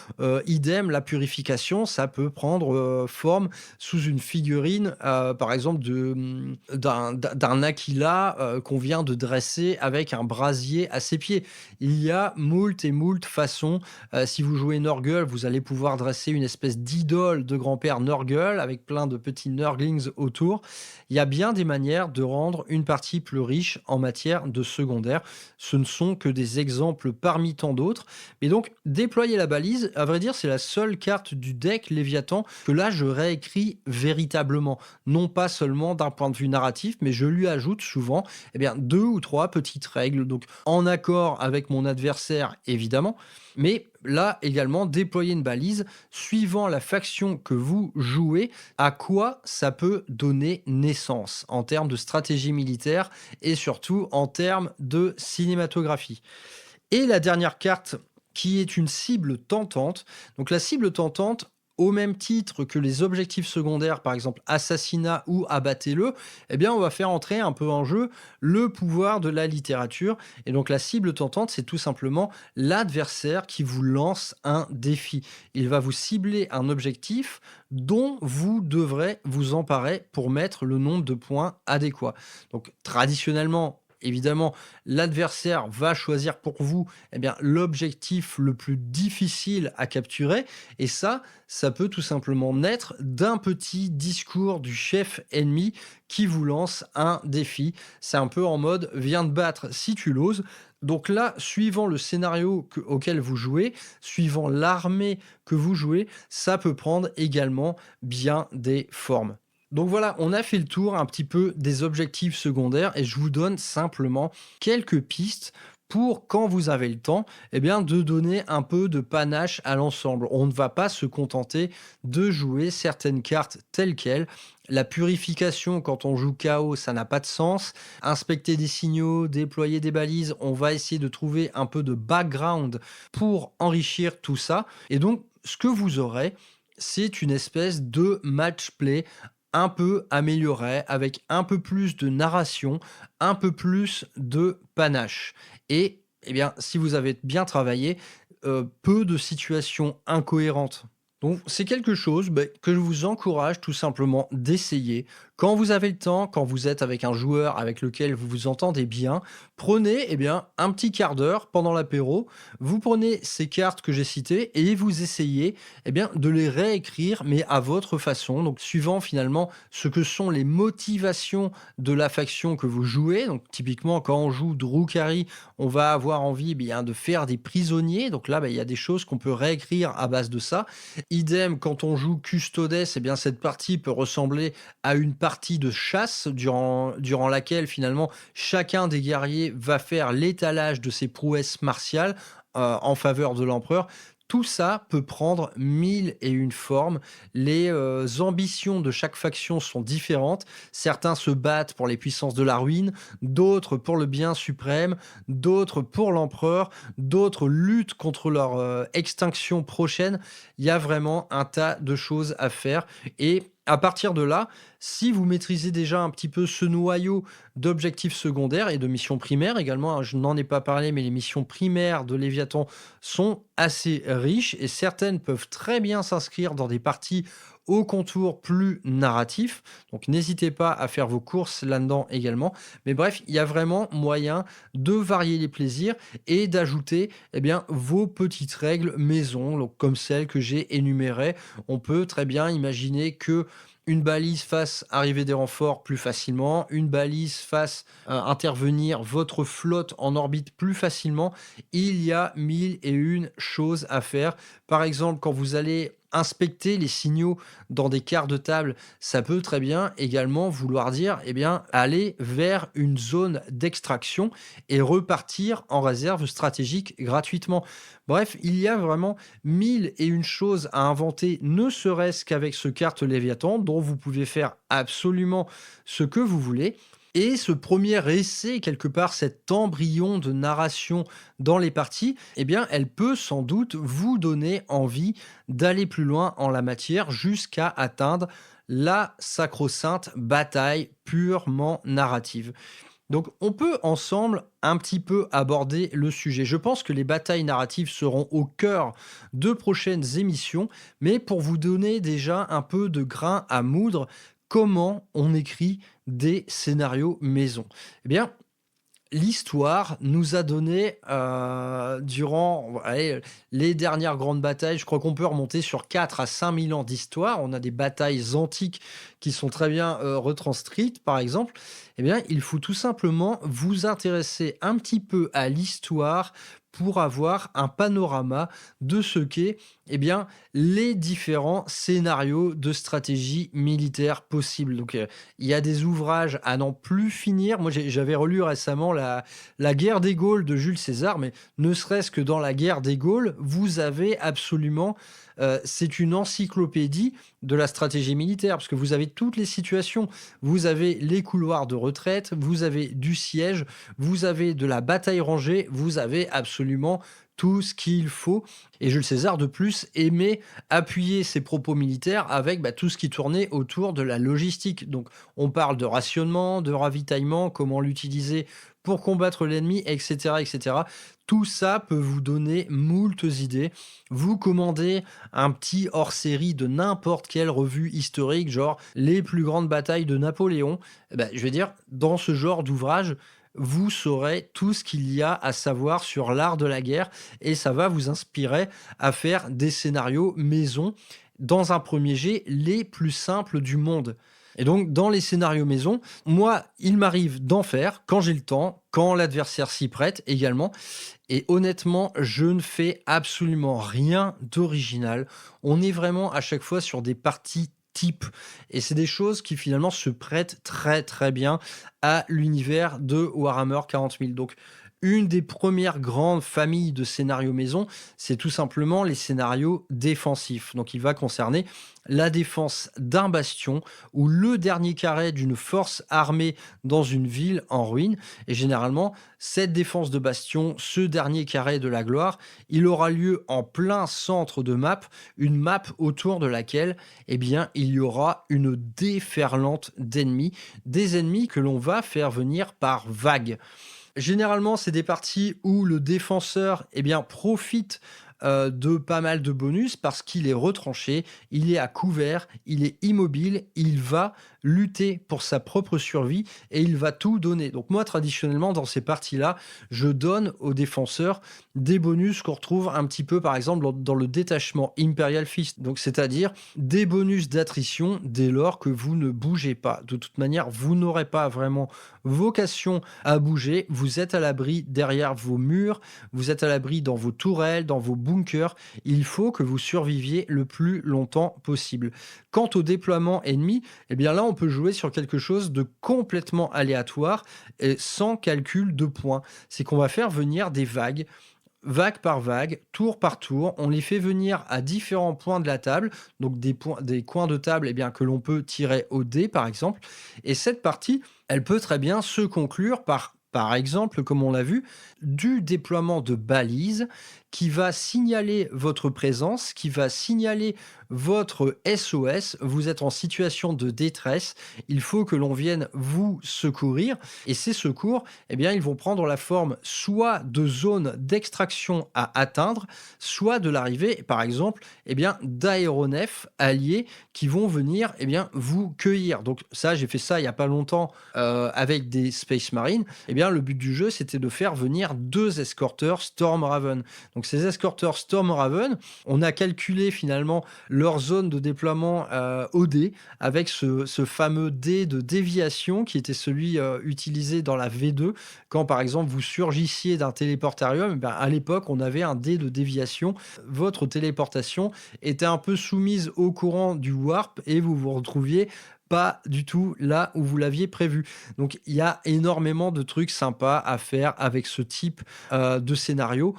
Idem, la purification, ça peut prendre forme sous une figurine, par exemple d'un Aquila qu'on vient de dresser avec un brasier à ses pieds. Il y a moult et moult façons. Si vous jouez Nurgle, vous allez pouvoir dresser une espèce d'idole de grand-père Nurgle avec plein de petits Nurglings autour. Il y a bien des manières de rendre une partie plus riche en matière de secondaire. Ce ne sont que des exemples parmi tant d'autres. Mais donc, déployer la balise, à vrai dire, c'est la seule carte du deck Léviathan que là, je réécris véritablement. Non pas seulement d'un point de vue narratif, mais je lui ajoute souvent 2 ou 3 petites règles, donc en accord avec mon adversaire évidemment, mais là également déployer une balise suivant la faction que vous jouez, à quoi ça peut donner naissance en termes de stratégie militaire et surtout en termes de cinématographie. Et la dernière carte qui est une cible tentante. Donc la cible tentante, au même titre que les objectifs secondaires, par exemple assassinat ou abattez-le, eh bien on va faire entrer un peu en jeu le pouvoir de la littérature. Et donc la cible tentante, c'est tout simplement l'adversaire qui vous lance un défi. Il va vous cibler un objectif dont vous devrez vous emparer pour mettre le nombre de points adéquat. Donc traditionnellement, évidemment, l'adversaire va choisir pour vous eh bien, l'objectif le plus difficile à capturer. Et ça peut tout simplement naître d'un petit discours du chef ennemi qui vous lance un défi. C'est un peu en mode viens te battre si tu l'oses. Donc là, suivant le scénario auquel vous jouez, suivant l'armée que vous jouez, ça peut prendre également bien des formes. Donc voilà, on a fait le tour un petit peu des objectifs secondaires et je vous donne simplement quelques pistes pour, quand vous avez le temps, eh bien, de donner un peu de panache à l'ensemble. On ne va pas se contenter de jouer certaines cartes telles quelles. La purification, quand on joue KO, ça n'a pas de sens. Inspecter des signaux, déployer des balises, on va essayer de trouver un peu de background pour enrichir tout ça. Et donc, ce que vous aurez, c'est une espèce de match play un peu amélioré, avec un peu plus de narration, un peu plus de panache. Et eh bien, si vous avez bien travaillé, peu de situations incohérentes. Donc, c'est quelque chose que je vous encourage tout simplement d'essayer. Quand vous avez le temps, quand vous êtes avec un joueur avec lequel vous vous entendez bien, prenez eh bien, un petit quart d'heure pendant l'apéro, vous prenez ces cartes que j'ai citées et vous essayez eh bien, de les réécrire, mais à votre façon, donc suivant finalement ce que sont les motivations de la faction que vous jouez. Donc typiquement, quand on joue Drukhari, on va avoir envie bien, de faire des prisonniers. Donc là, il y a des choses qu'on peut réécrire à base de ça. Idem, quand on joue Custodes, eh bien, cette partie peut ressembler à une partie de chasse durant laquelle finalement chacun des guerriers va faire l'étalage de ses prouesses martiales en faveur de l'empereur. Tout ça peut prendre 1001 formes. Les ambitions de chaque faction sont différentes. Certains se battent pour les puissances de la ruine, d'autres pour le bien suprême, d'autres pour l'empereur, d'autres luttent contre leur extinction prochaine. Il y a vraiment un tas de choses à faire. Et à partir de là, si vous maîtrisez déjà un petit peu ce noyau d'objectifs secondaires et de missions primaires également, hein, je n'en ai pas parlé, mais les missions primaires de Léviathan sont assez riches et certaines peuvent très bien s'inscrire dans des parties au contour plus narratif. Donc n'hésitez pas à faire vos courses là-dedans également. Mais bref, il y a vraiment moyen de varier les plaisirs et d'ajouter eh bien, vos petites règles maison, donc comme celles que j'ai énumérées. On peut très bien imaginer que une balise fasse arriver des renforts plus facilement, une balise fasse intervenir votre flotte en orbite plus facilement. Il y a 1001 choses à faire. Par exemple, quand vous allez inspecter les signaux dans des quarts de table, ça peut très bien également vouloir dire eh bien, aller vers une zone d'extraction et repartir en réserve stratégique gratuitement. Bref, il y a vraiment 1001 choses à inventer, ne serait-ce qu'avec ce carte Léviathan, dont vous pouvez faire absolument ce que vous voulez. Et ce premier essai, quelque part, cet embryon de narration dans les parties, eh bien, elle peut sans doute vous donner envie d'aller plus loin en la matière jusqu'à atteindre la sacro-sainte bataille purement narrative. Donc, on peut ensemble un petit peu aborder le sujet. Je pense que les batailles narratives seront au cœur de prochaines émissions, mais pour vous donner déjà un peu de grain à moudre, comment on écrit des scénarios maison? Eh bien, l'histoire nous a donné, durant les dernières grandes batailles, je crois qu'on peut remonter sur 4 à 5 000 ans d'histoire. On a des batailles antiques qui sont très bien retranscrites, par exemple. Eh bien, il faut tout simplement vous intéresser un petit peu à l'histoire pour avoir un panorama de ce qu'est eh bien, les différents scénarios de stratégie militaire possibles. Donc, il y a des ouvrages à n'en plus finir. Moi, j'avais relu récemment la guerre des Gaules de Jules César, mais ne serait-ce que dans la guerre des Gaules, vous avez absolument... c'est une encyclopédie de la stratégie militaire, parce que vous avez toutes les situations. Vous avez les couloirs de retraite, vous avez du siège, vous avez de la bataille rangée, vous avez absolument tout ce qu'il faut. Et Jules César, de plus, aimait appuyer ses propos militaires avec tout ce qui tournait autour de la logistique. Donc, on parle de rationnement, de ravitaillement, comment l'utiliser pour combattre l'ennemi, etc., etc. Tout ça peut vous donner moultes idées. Vous commandez un petit hors-série de n'importe quelle revue historique, genre les plus grandes batailles de Napoléon. Je veux dire, dans ce genre d'ouvrage, vous saurez tout ce qu'il y a à savoir sur l'art de la guerre et ça va vous inspirer à faire des scénarios maison, dans un premier jet, les plus simples du monde. Et donc, dans les scénarios maison, moi, il m'arrive d'en faire quand j'ai le temps, quand l'adversaire s'y prête également. Et honnêtement, je ne fais absolument rien d'original. On est vraiment à chaque fois sur des parties type. Et c'est des choses qui finalement se prêtent très très bien à l'univers de Warhammer 40 000. Donc, une des premières grandes familles de scénarios maison, c'est tout simplement les scénarios défensifs. Donc, il va concerner la défense d'un bastion ou le dernier carré d'une force armée dans une ville en ruine. Et généralement, cette défense de bastion, ce dernier carré de la gloire, il aura lieu en plein centre de map, une map autour de laquelle, il y aura une déferlante d'ennemis, des ennemis que l'on va faire venir par vagues. Généralement, c'est des parties où le défenseur profite de pas mal de bonus parce qu'il est retranché, il est à couvert, il est immobile, il va lutter pour sa propre survie et il va tout donner. Donc moi, traditionnellement, dans ces parties-là, je donne aux défenseurs des bonus qu'on retrouve un petit peu, par exemple, dans le détachement Imperial Fist. Donc, c'est-à-dire des bonus d'attrition dès lors que vous ne bougez pas. De toute manière, vous n'aurez pas vraiment vocation à bouger. Vous êtes à l'abri derrière vos murs, vous êtes à l'abri dans vos tourelles, dans vos bunkers. Il faut que vous surviviez le plus longtemps possible. Quant au déploiement ennemi, là, on peut jouer sur quelque chose de complètement aléatoire et sans calcul de points. C'est qu'on va faire venir des vagues par vague, tour par tour. On les fait venir à différents points de la table, donc des coins de table que l'on peut tirer au dé, par exemple. Et cette partie, elle peut très bien se conclure par exemple, comme on l'a vu, du déploiement de balises qui va signaler votre présence, qui va signaler votre SOS. Vous êtes en situation de détresse. Il faut que l'on vienne vous secourir. Et ces secours, ils vont prendre la forme soit de zones d'extraction à atteindre, soit de l'arrivée, par exemple, d'aéronefs alliés qui vont venir vous cueillir. Donc ça, j'ai fait ça il n'y a pas longtemps avec des Space Marines. Le but du jeu, c'était de faire venir 2 escorteurs Storm Raven. Donc ces escorteurs Storm Raven, on a calculé finalement leur zone de déploiement au dé avec ce fameux dé de déviation qui était celui utilisé dans la V2 quand par exemple vous surgissiez d'un téléportarium. À l'époque, on avait un dé de déviation. Votre téléportation était un peu soumise au courant du warp et vous vous retrouviez pas du tout là où vous l'aviez prévu. Donc, il y a énormément de trucs sympas à faire avec ce type de scénario.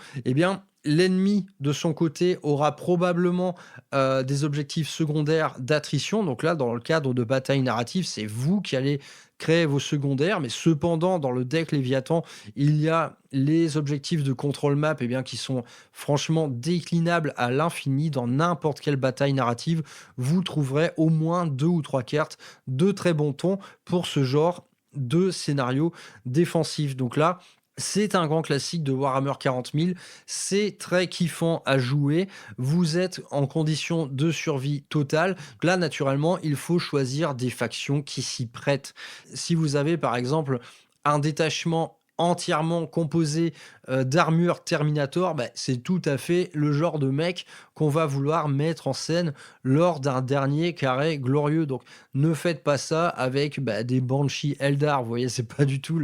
L'ennemi, de son côté, aura probablement des objectifs secondaires d'attrition. Donc là, dans le cadre de bataille narrative, c'est vous qui allez créer vos secondaires. Mais cependant, dans le deck Léviathan, il y a les objectifs de contrôle map qui sont franchement déclinables à l'infini. Dans n'importe quelle bataille narrative, vous trouverez au moins 2 ou 3 cartes de très bon ton pour ce genre de scénario défensif. Donc là, c'est un grand classique de Warhammer 40 000, c'est très kiffant à jouer, vous êtes en condition de survie totale. Là, naturellement, il faut choisir des factions qui s'y prêtent. Si vous avez, par exemple, un détachement entièrement composé d'armure Terminator, c'est tout à fait le genre de mec qu'on va vouloir mettre en scène lors d'un dernier carré glorieux. Donc ne faites pas ça avec des Banshee Eldar, vous voyez, c'est pas du tout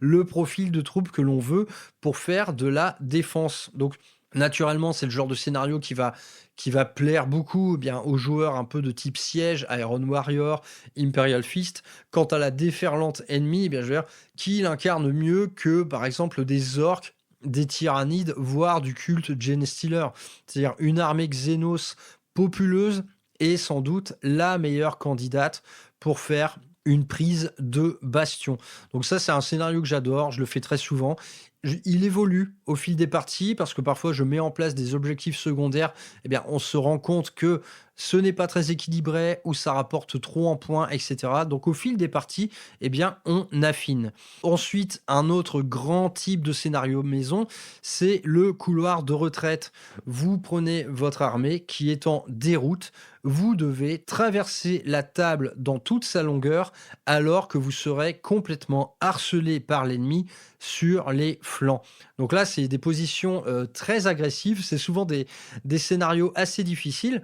le profil de troupe que l'on veut pour faire de la défense. Donc naturellement, c'est le genre de scénario qui va plaire beaucoup aux joueurs un peu de type siège, Iron Warrior, Imperial Fist. Quant à la déferlante ennemie, je veux dire, qui l'incarne mieux que, par exemple, des orques, des tyrannides, voire du culte Genestealer. C'est-à-dire une armée Xenos populeuse est sans doute la meilleure candidate pour faire une prise de bastion. Donc ça, c'est un scénario que j'adore, je le fais très souvent. il évolue au fil des parties parce que parfois je mets en place des objectifs secondaires, eh bien, on se rend compte que ce n'est pas très équilibré ou ça rapporte trop en points, et cetera. Donc au fil des parties, eh bien, on affine. Ensuite, un autre grand type de scénario maison, c'est le couloir de retraite. Vous prenez votre armée qui est en déroute, vous devez traverser la table dans toute sa longueur alors que vous serez complètement harcelé par l'ennemi sur les flancs. Donc là, c'est des positions très agressives, c'est souvent des scénarios assez difficiles.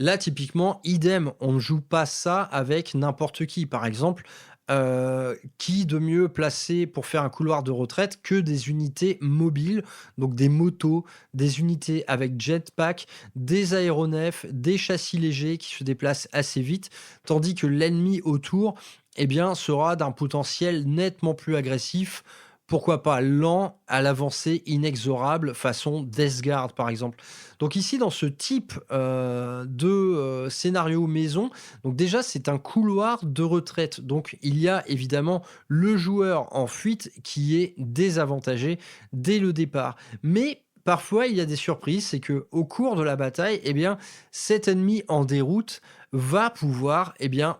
Là, typiquement, idem, on ne joue pas ça avec n'importe qui. Par exemple, qui de mieux placé pour faire un couloir de retraite que des unités mobiles, donc des motos, des unités avec jetpack, des aéronefs, des châssis légers qui se déplacent assez vite, tandis que l'ennemi autour, eh bien, sera d'un potentiel nettement plus agressif. Pourquoi pas lent à l'avancée inexorable façon Death Guard par exemple. Donc ici dans ce type de scénario maison, donc déjà c'est un couloir de retraite. Donc il y a évidemment le joueur en fuite qui est désavantagé dès le départ. Mais parfois il y a des surprises, c'est que au cours de la bataille, eh bien cet ennemi en déroute va pouvoir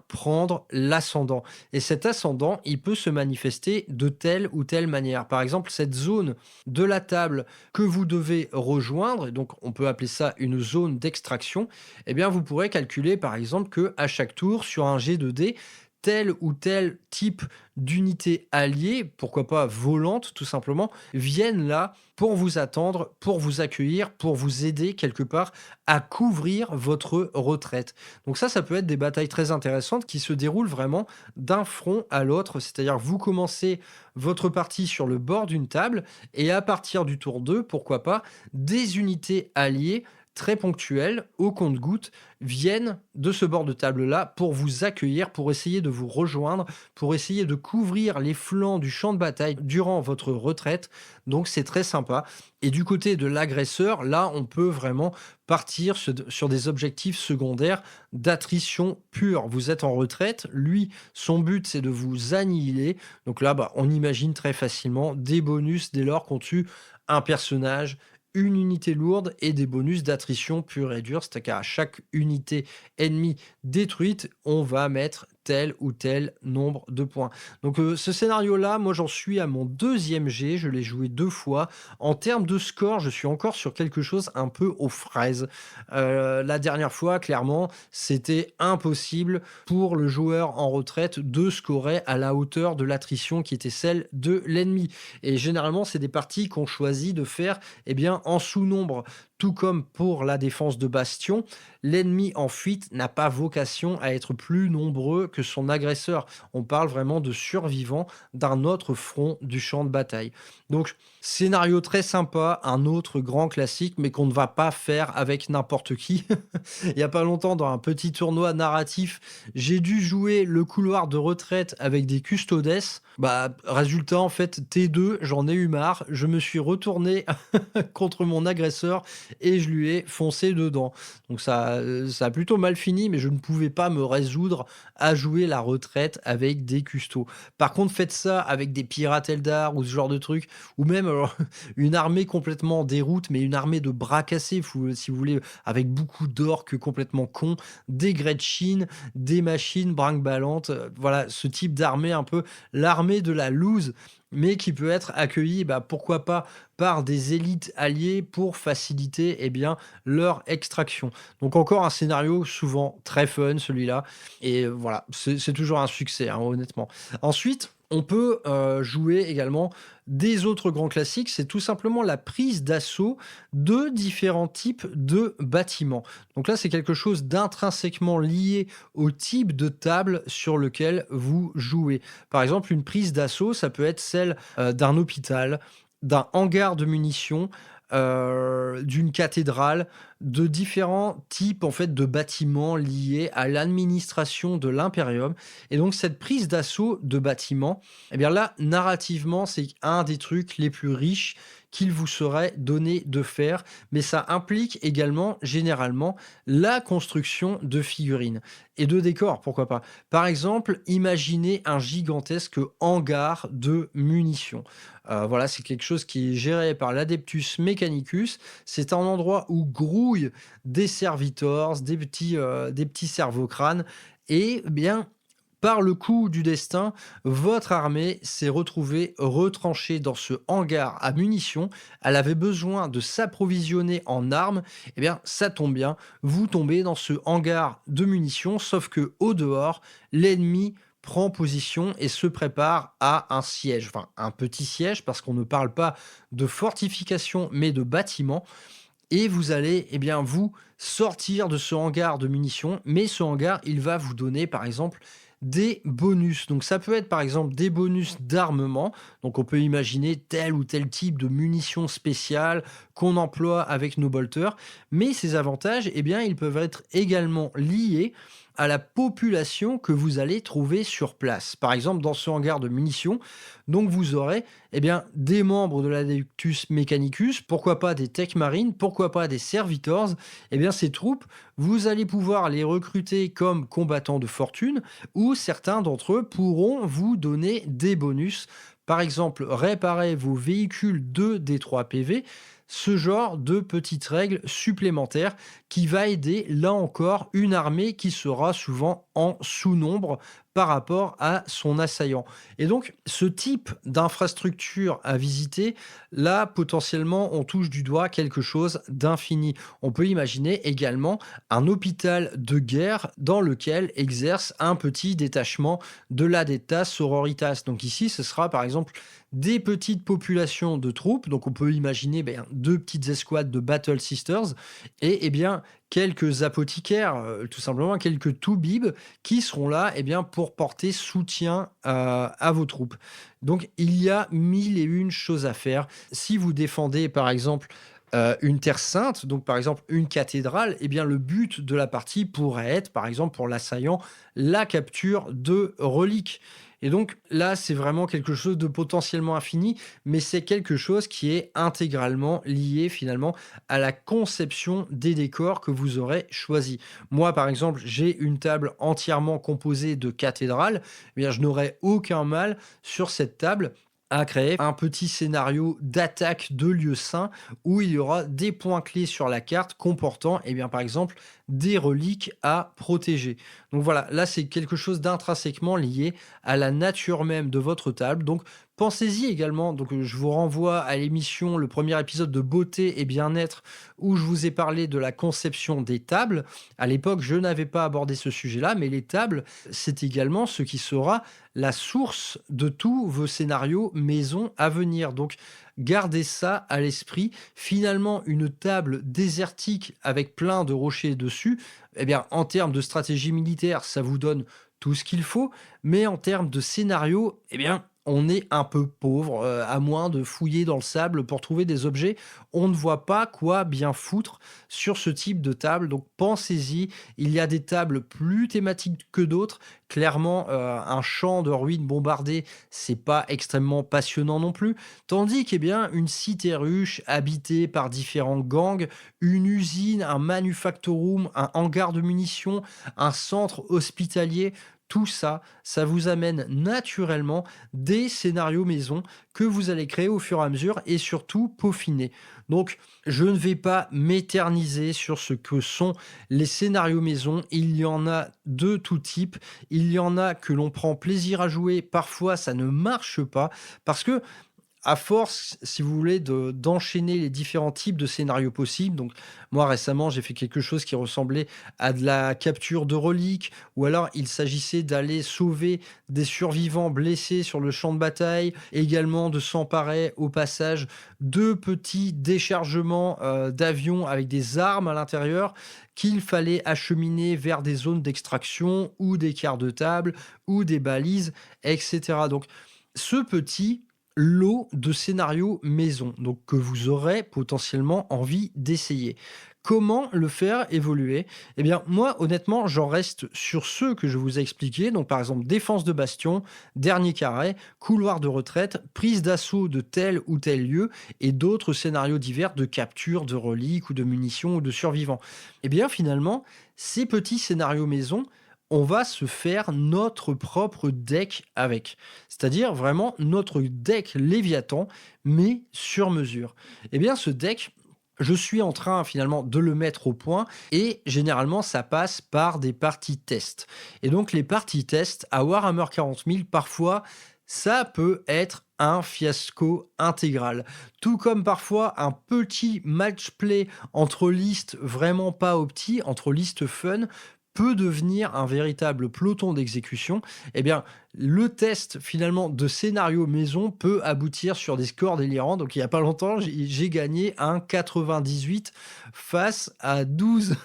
prendre l'ascendant. Et cet ascendant, il peut se manifester de telle ou telle manière. Par exemple, cette zone de la table que vous devez rejoindre, et donc on peut appeler ça une zone d'extraction, eh bien vous pourrez calculer par exemple que à chaque tour sur un jet de dés, tel ou tel type d'unité alliée, pourquoi pas volante tout simplement, viennent là pour vous attendre, pour vous accueillir, pour vous aider quelque part à couvrir votre retraite. Donc ça peut être des batailles très intéressantes qui se déroulent vraiment d'un front à l'autre, c'est-à-dire que vous commencez votre partie sur le bord d'une table et à partir du tour 2, pourquoi pas, des unités alliées très ponctuelles, au compte-gouttes, viennent de ce bord de table-là pour vous accueillir, pour essayer de vous rejoindre, pour essayer de couvrir les flancs du champ de bataille durant votre retraite. Donc c'est très sympa. Et du côté de l'agresseur, là, on peut vraiment partir sur des objectifs secondaires d'attrition pure. Vous êtes en retraite, lui, son but, c'est de vous annihiler. Donc là, on imagine très facilement des bonus dès lors qu'on tue un personnage, une unité lourde et des bonus d'attrition pure et dure. C'est-à-dire qu'à chaque unité ennemie détruite, on va mettre tel ou tel nombre de points. Donc ce scénario-là, moi j'en suis à mon 2e jet, je l'ai joué 2 fois. En termes de score, je suis encore sur quelque chose un peu aux fraises. La dernière fois, clairement, c'était impossible pour le joueur en retraite de scorer à la hauteur de l'attrition qui était celle de l'ennemi. Et généralement, c'est des parties qu'on choisit de faire en sous-nombre. Tout comme pour la défense de Bastion, l'ennemi en fuite n'a pas vocation à être plus nombreux que son agresseur. On parle vraiment de survivants d'un autre front du champ de bataille. Donc, scénario très sympa, un autre grand classique, mais qu'on ne va pas faire avec n'importe qui. Il n'y a pas longtemps, dans un petit tournoi narratif, j'ai dû jouer le couloir de retraite avec des custodes. Résultat, en fait, T2, j'en ai eu marre. Je me suis retourné contre mon agresseur et je lui ai foncé dedans. Donc ça a plutôt mal fini, mais je ne pouvais pas me résoudre à jouer la retraite avec des custos. Par contre, faites ça avec des pirates Eldar ou ce genre de truc, ou même une armée complètement en déroute, mais une armée de bras cassés, si vous voulez, avec beaucoup d'orques complètement cons, des Gretchen, des machines brinque-ballantes, voilà, ce type d'armée, un peu l'armée de la loose, mais qui peut être accueilli, pourquoi pas, par des élites alliées pour faciliter leur extraction. Donc encore un scénario souvent très fun, celui-là. Et voilà, c'est toujours un succès, honnêtement. Ensuite, on peut jouer également des autres grands classiques, c'est tout simplement la prise d'assaut de différents types de bâtiments. Donc là, c'est quelque chose d'intrinsèquement lié au type de table sur lequel vous jouez. Par exemple, une prise d'assaut, ça peut être celle d'un hôpital, d'un hangar de munitions, d'une cathédrale, de différents types de bâtiments liés à l'administration de l'Imperium. Et donc cette prise d'assaut de bâtiments, là, narrativement, c'est un des trucs les plus riches qu'il vous serait donné de faire, mais ça implique également généralement la construction de figurines et de décors, pourquoi pas. Par exemple, imaginez un gigantesque hangar de munitions. Voilà, c'est quelque chose qui est géré par l'Adeptus Mechanicus. C'est un endroit où grouillent des servitors, des petits cerveau-crânes et bien par le coup du destin, votre armée s'est retrouvée retranchée dans ce hangar à munitions. Elle avait besoin de s'approvisionner en armes. Eh bien, ça tombe bien, vous tombez dans ce hangar de munitions, sauf que au dehors, l'ennemi prend position et se prépare à un siège, enfin un petit siège parce qu'on ne parle pas de fortification mais de bâtiment. Et vous allez, eh bien, vous sortir de ce hangar de munitions, mais ce hangar, il va vous donner, par exemple, des bonus. Donc, ça peut être, par exemple, des bonus d'armement. Donc, on peut imaginer tel ou tel type de munitions spéciales qu'on emploie avec nos bolters. Mais ces avantages, eh bien, ils peuvent être également liés à la population que vous allez trouver sur place. Par exemple, dans ce hangar de munitions, donc vous aurez eh bien, des membres de l'Adeptus Mechanicus, pourquoi pas des Tech Marines, pourquoi pas des Servitors. Eh bien, ces troupes, vous allez pouvoir les recruter comme combattants de fortune ou certains d'entre eux pourront vous donner des bonus. Par exemple, réparer vos véhicules de D3 PV, ce genre de petites règles supplémentaires qui va aider, là encore, une armée qui sera souvent en sous-nombre par rapport à son assaillant. Et donc, ce type d'infrastructure à visiter, là, potentiellement, on touche du doigt quelque chose d'infini. On peut imaginer également un hôpital de guerre dans lequel exerce un petit détachement de l'Adetas Sororitas. Donc ici, ce sera par exemple des petites populations de troupes. Donc on peut imaginer deux petites escouades de Battle Sisters et bien quelques apothicaires, tout simplement quelques toubibs qui seront là pour porter soutien à vos troupes. Donc il y a 1001 choses à faire. Si vous défendez par exemple une terre sainte, donc par exemple une cathédrale, eh bien le but de la partie pourrait être, par exemple pour l'assaillant, la capture de reliques. Et donc là, c'est vraiment quelque chose de potentiellement infini, mais c'est quelque chose qui est intégralement lié finalement à la conception des décors que vous aurez choisis. Moi, par exemple, j'ai une table entièrement composée de cathédrales, eh bien je n'aurai aucun mal sur cette table à créer un petit scénario d'attaque de lieux saints où il y aura des points clés sur la carte comportant, par exemple, des reliques à protéger. Donc voilà, là c'est quelque chose d'intrinsèquement lié à la nature même de votre table. Donc pensez-y également. Donc je vous renvoie à l'émission, le premier épisode de Beauté et Bien-être où je vous ai parlé de la conception des tables. À l'époque, je n'avais pas abordé ce sujet-là, mais les tables, c'est également ce qui sera la source de tous vos scénarios maison à venir. Donc gardez ça à l'esprit. Finalement, une table désertique avec plein de rochers dessus, en termes de stratégie militaire, ça vous donne tout ce qu'il faut, mais en termes de scénario, on est un peu pauvre, à moins de fouiller dans le sable pour trouver des objets. On ne voit pas quoi bien foutre sur ce type de table, donc pensez-y. Il y a des tables plus thématiques que d'autres. Clairement, un champ de ruines bombardées, c'est pas extrêmement passionnant non plus. Tandis une cité ruche habitée par différents gangs, une usine, un manufactorum, un hangar de munitions, un centre hospitalier, tout ça, ça vous amène naturellement des scénarios maison que vous allez créer au fur et à mesure et surtout peaufiner. Donc, je ne vais pas m'éterniser sur ce que sont les scénarios maison. Il y en a de tout type. Il y en a que l'on prend plaisir à jouer. Parfois, ça ne marche pas parce que à force, si vous voulez, d'enchaîner les différents types de scénarios possibles. Donc, moi, récemment, j'ai fait quelque chose qui ressemblait à de la capture de reliques, ou alors il s'agissait d'aller sauver des survivants blessés sur le champ de bataille, et également de s'emparer au passage de petits déchargements d'avions avec des armes à l'intérieur qu'il fallait acheminer vers des zones d'extraction, ou des quarts de table, ou des balises, etc. Donc, ce petit lot de scénarios maison, donc que vous aurez potentiellement envie d'essayer. Comment le faire évoluer? Eh bien, moi, honnêtement, j'en reste sur ceux que je vous ai expliqués. Donc, par exemple, défense de bastion, dernier carré, couloir de retraite, prise d'assaut de tel ou tel lieu et d'autres scénarios divers de capture, de reliques ou de munitions ou de survivants. Eh bien, finalement, ces petits scénarios maison, on va se faire notre propre deck avec. C'est-à-dire vraiment notre deck Léviathan, mais sur mesure. Eh bien, ce deck, je suis en train finalement de le mettre au point et généralement ça passe par des parties test. Et donc les parties test à Warhammer 40 000, parfois ça peut être un fiasco intégral. Tout comme parfois un petit match play entre listes vraiment pas opti, entre listes fun, peut devenir un véritable peloton d'exécution. Eh bien, le test finalement de scénario maison peut aboutir sur des scores délirants. Donc il y a pas longtemps, j'ai gagné un 98 face à 12.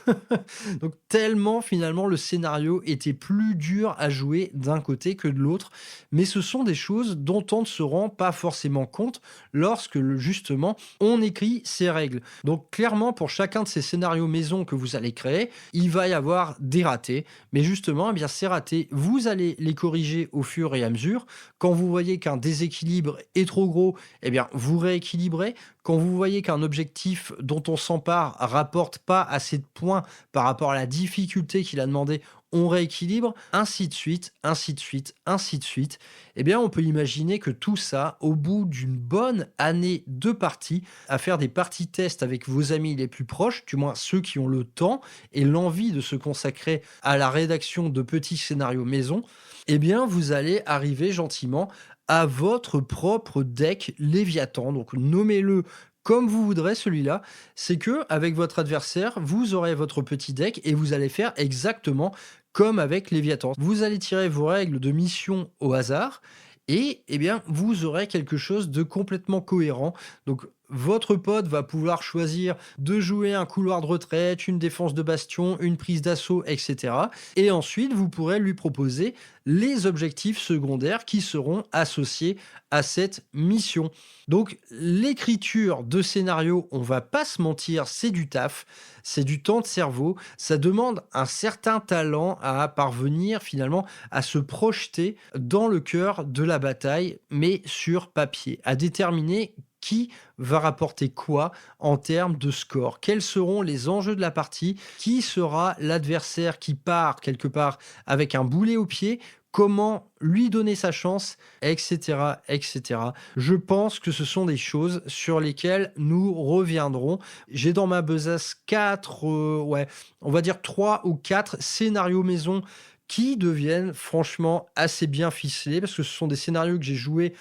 Donc tellement finalement le scénario était plus dur à jouer d'un côté que de l'autre. Mais ce sont des choses dont on ne se rend pas forcément compte lorsque justement on écrit ces règles. Donc clairement pour chacun de ces scénarios maison que vous allez créer, il va y avoir des ratés. Mais justement, eh bien ces ratés, vous allez les corriger au fur et à mesure. Quand vous voyez qu'un déséquilibre est trop gros, eh bien, vous rééquilibrez. Quand vous voyez qu'un objectif dont on s'empare rapporte pas assez de points par rapport à la difficulté qu'il a demandé, on rééquilibre, ainsi de suite, ainsi de suite, ainsi de suite. Eh bien, on peut imaginer que tout ça, au bout d'une bonne année de parties, à faire des parties tests avec vos amis les plus proches, du moins ceux qui ont le temps et l'envie de se consacrer à la rédaction de petits scénarios maison, eh bien, vous allez arriver gentiment à votre propre deck Léviathan. Donc, nommez-le comme vous voudrez celui-là. C'est que avec votre adversaire, vous aurez votre petit deck et vous allez faire exactement comme avec Léviathan. Vous allez tirer vos règles de mission au hasard et eh bien, vous aurez quelque chose de complètement cohérent. Donc, votre pote va pouvoir choisir de jouer un couloir de retraite, une défense de bastion, une prise d'assaut, etc. Et ensuite, vous pourrez lui proposer les objectifs secondaires qui seront associés à cette mission. Donc, l'écriture de scénario, on va pas se mentir, c'est du taf, c'est du temps de cerveau, ça demande un certain talent à parvenir finalement à se projeter dans le cœur de la bataille, mais sur papier, à déterminer qui va rapporter quoi en termes de score, quels seront les enjeux de la partie, qui sera l'adversaire qui part quelque part avec un boulet au pied, comment lui donner sa chance, etc., etc. Je pense que ce sont des choses sur lesquelles nous reviendrons. J'ai dans ma besace 4, on va dire 3 ou 4 scénarios maison qui deviennent franchement assez bien ficelés parce que ce sont des scénarios que j'ai joués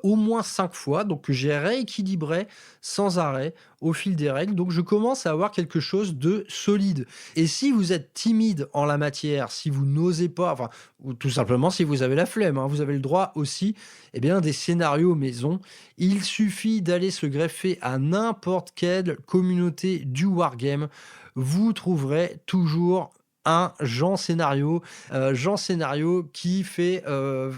au moins 5 fois, donc que j'ai rééquilibré sans arrêt au fil des règles. Donc je commence à avoir quelque chose de solide. Et si vous êtes timide en la matière, si vous n'osez pas, enfin, ou tout simplement si vous avez la flemme, hein, vous avez le droit aussi, eh bien, des scénarios maison. Il suffit d'aller se greffer à n'importe quelle communauté du wargame. Vous trouverez toujours un Jean Scénario qui fait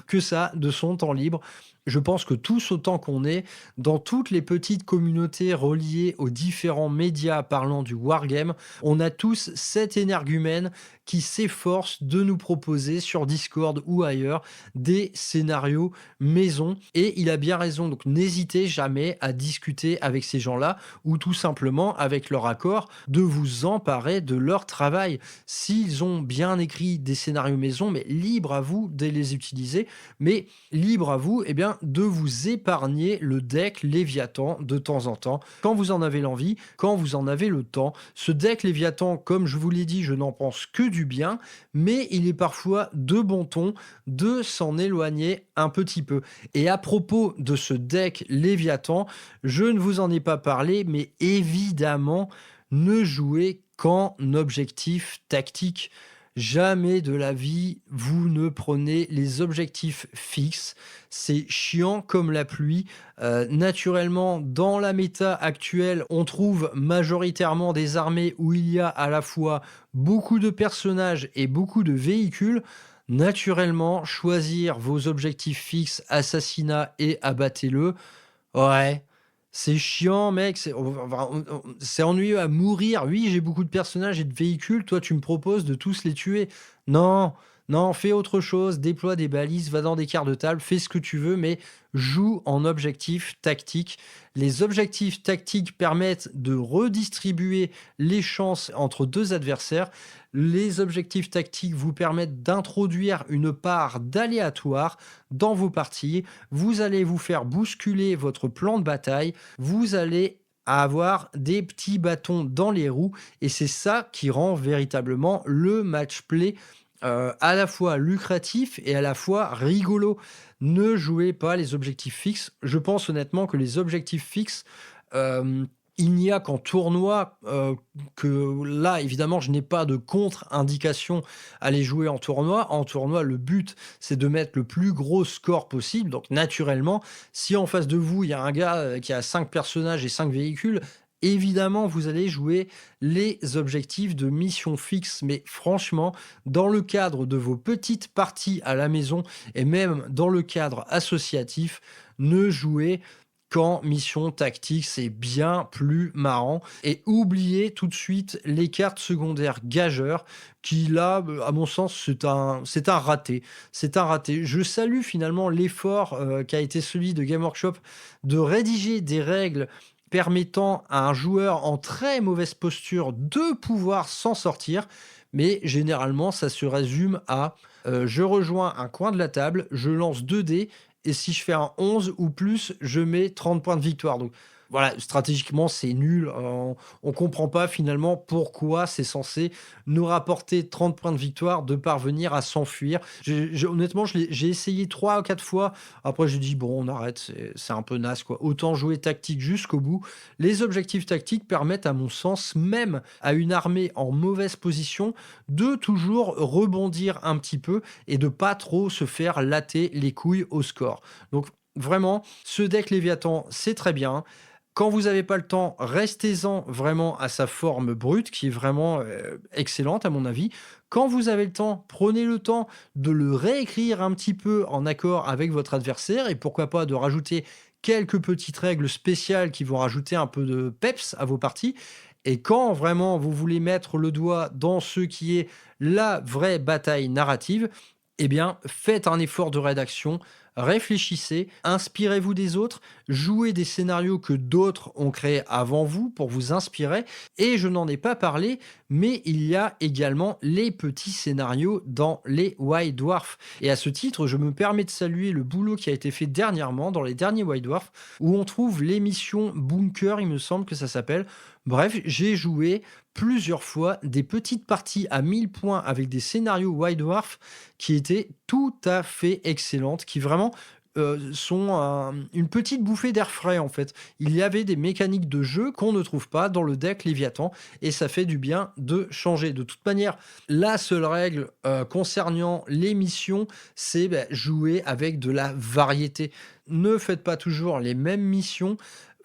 que ça de son temps libre. Je pense que tous autant qu'on est, dans toutes les petites communautés reliées aux différents médias parlant du wargame, on a tous cet énergumène qui s'efforce de nous proposer sur Discord ou ailleurs des scénarios maison. Et il a bien raison, donc n'hésitez jamais à discuter avec ces gens-là ou tout simplement avec leur accord de vous emparer de leur travail. S'ils ont bien écrit des scénarios maison, mais libre à vous de les utiliser, mais libre à vous, eh bien, de vous épargner le deck Léviathan de temps en temps, quand vous en avez l'envie, quand vous en avez le temps. Ce deck Léviathan, comme je vous l'ai dit, je n'en pense que du bien, mais il est parfois de bon ton de s'en éloigner un petit peu. Et à propos de ce deck Léviathan, je ne vous en ai pas parlé, mais évidemment, ne jouez qu'en objectif tactique. Jamais de la vie, vous ne prenez les objectifs fixes. C'est chiant comme la pluie. Naturellement, dans la méta actuelle, on trouve majoritairement des armées où il y a à la fois beaucoup de personnages et beaucoup de véhicules. Naturellement, choisir vos objectifs fixes, assassinat et abattez-le, ouais, C'est chiant, mec, c'est ennuyeux à mourir. Oui, j'ai beaucoup de personnages et de véhicules, toi tu me proposes de tous les tuer. Non, non, fais autre chose, déploie des balises, va dans des quarts de table, fais ce que tu veux, mais joue en objectif tactique. Les objectifs tactiques permettent de redistribuer les chances entre deux adversaires. Les objectifs tactiques vous permettent d'introduire une part d'aléatoire dans vos parties. Vous allez vous faire bousculer votre plan de bataille. Vous allez avoir des petits bâtons dans les roues et c'est ça qui rend véritablement le match play à la fois lucratif et à la fois rigolo. Ne jouez pas les objectifs fixes. Je pense honnêtement que les objectifs fixes, il n'y a qu'en tournoi que là, évidemment, je n'ai pas de contre-indication à les jouer en tournoi. En tournoi, le but, c'est de mettre le plus gros score possible. Donc, naturellement, si en face de vous, il y a un gars qui a 5 personnages et 5 véhicules, évidemment, vous allez jouer les objectifs de mission fixe. Mais franchement, dans le cadre de vos petites parties à la maison et même dans le cadre associatif, ne jouez qu'en mission tactique, c'est bien plus marrant. Et oubliez tout de suite les cartes secondaires gageurs, qui là, à mon sens, c'est un raté. C'est un raté. Je salue finalement l'effort qu'a été celui de Game Workshop de rédiger des règles permettant à un joueur en très mauvaise posture de pouvoir s'en sortir. Mais généralement, ça se résume à je rejoins un coin de la table, je lance 2 dés, et si je fais un 11 ou plus, je mets 30 points de victoire. Donc voilà, stratégiquement, c'est nul. On comprend pas finalement pourquoi c'est censé nous rapporter 30 points de victoire de parvenir à s'enfuir. Honnêtement, j'ai essayé 3 ou 4 fois. Après, j'ai dit, bon, on arrête, c'est un peu naze, quoi. Autant jouer tactique jusqu'au bout. Les objectifs tactiques permettent, à mon sens, même à une armée en mauvaise position, de toujours rebondir un petit peu et de pas trop se faire latter les couilles au score. Donc, vraiment, ce deck Léviathan, c'est très bien. Quand vous n'avez pas le temps, restez-en vraiment à sa forme brute, qui est vraiment excellente à mon avis. Quand vous avez le temps, prenez le temps de le réécrire un petit peu en accord avec votre adversaire et pourquoi pas de rajouter quelques petites règles spéciales qui vont rajouter un peu de peps à vos parties. Et quand vraiment vous voulez mettre le doigt dans ce qui est la vraie bataille narrative, eh bien, faites un effort de rédaction, réfléchissez, inspirez-vous des autres, jouez des scénarios que d'autres ont créés avant vous pour vous inspirer. Et je n'en ai pas parlé, mais il y a également les petits scénarios dans les White Dwarf. Et à ce titre, je me permets de saluer le boulot qui a été fait dernièrement dans les derniers White Dwarf, où on trouve l'émission Bunker, il me semble que ça s'appelle. Bref, j'ai joué plusieurs fois des petites parties à 1000 points avec des scénarios White Dwarf qui étaient tout à fait excellentes, qui vraiment sont une petite bouffée d'air frais en fait. Il y avait des mécaniques de jeu qu'on ne trouve pas dans le deck Léviathan et ça fait du bien de changer. De toute manière, la seule règle concernant les missions, c'est jouer avec de la variété. Ne faites pas toujours les mêmes missions.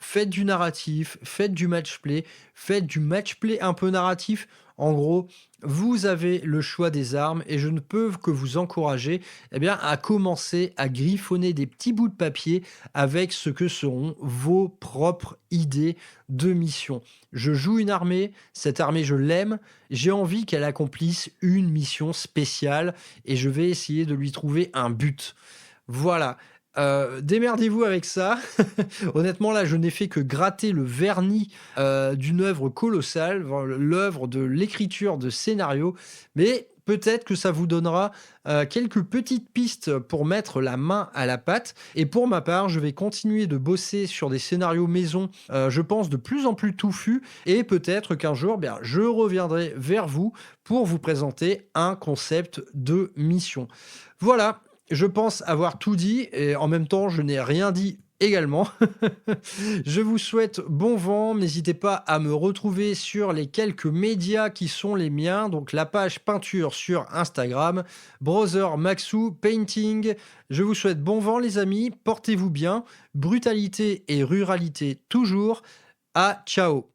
Faites du narratif, faites du match-play, faites du match-play un peu narratif. En gros, vous avez le choix des armes et je ne peux que vous encourager à commencer à griffonner des petits bouts de papier avec ce que seront vos propres idées de mission. Je joue une armée, cette armée je l'aime, j'ai envie qu'elle accomplisse une mission spéciale et je vais essayer de lui trouver un but. Voilà. Démerdez-vous avec ça. Honnêtement, là, je n'ai fait que gratter le vernis d'une œuvre colossale, l'œuvre de l'écriture de scénario, mais peut-être que ça vous donnera quelques petites pistes pour mettre la main à la pâte. Et pour ma part, je vais continuer de bosser sur des scénarios maison, je pense de plus en plus touffus, et peut-être qu'un jour, je reviendrai vers vous pour vous présenter un concept de mission. Voilà. Je pense avoir tout dit et en même temps, je n'ai rien dit également. Je vous souhaite bon vent. N'hésitez pas à me retrouver sur les quelques médias qui sont les miens. Donc la page peinture sur Instagram, Brother Maxou Painting. Je vous souhaite bon vent les amis. Portez-vous bien. Brutalité et ruralité toujours. À ciao.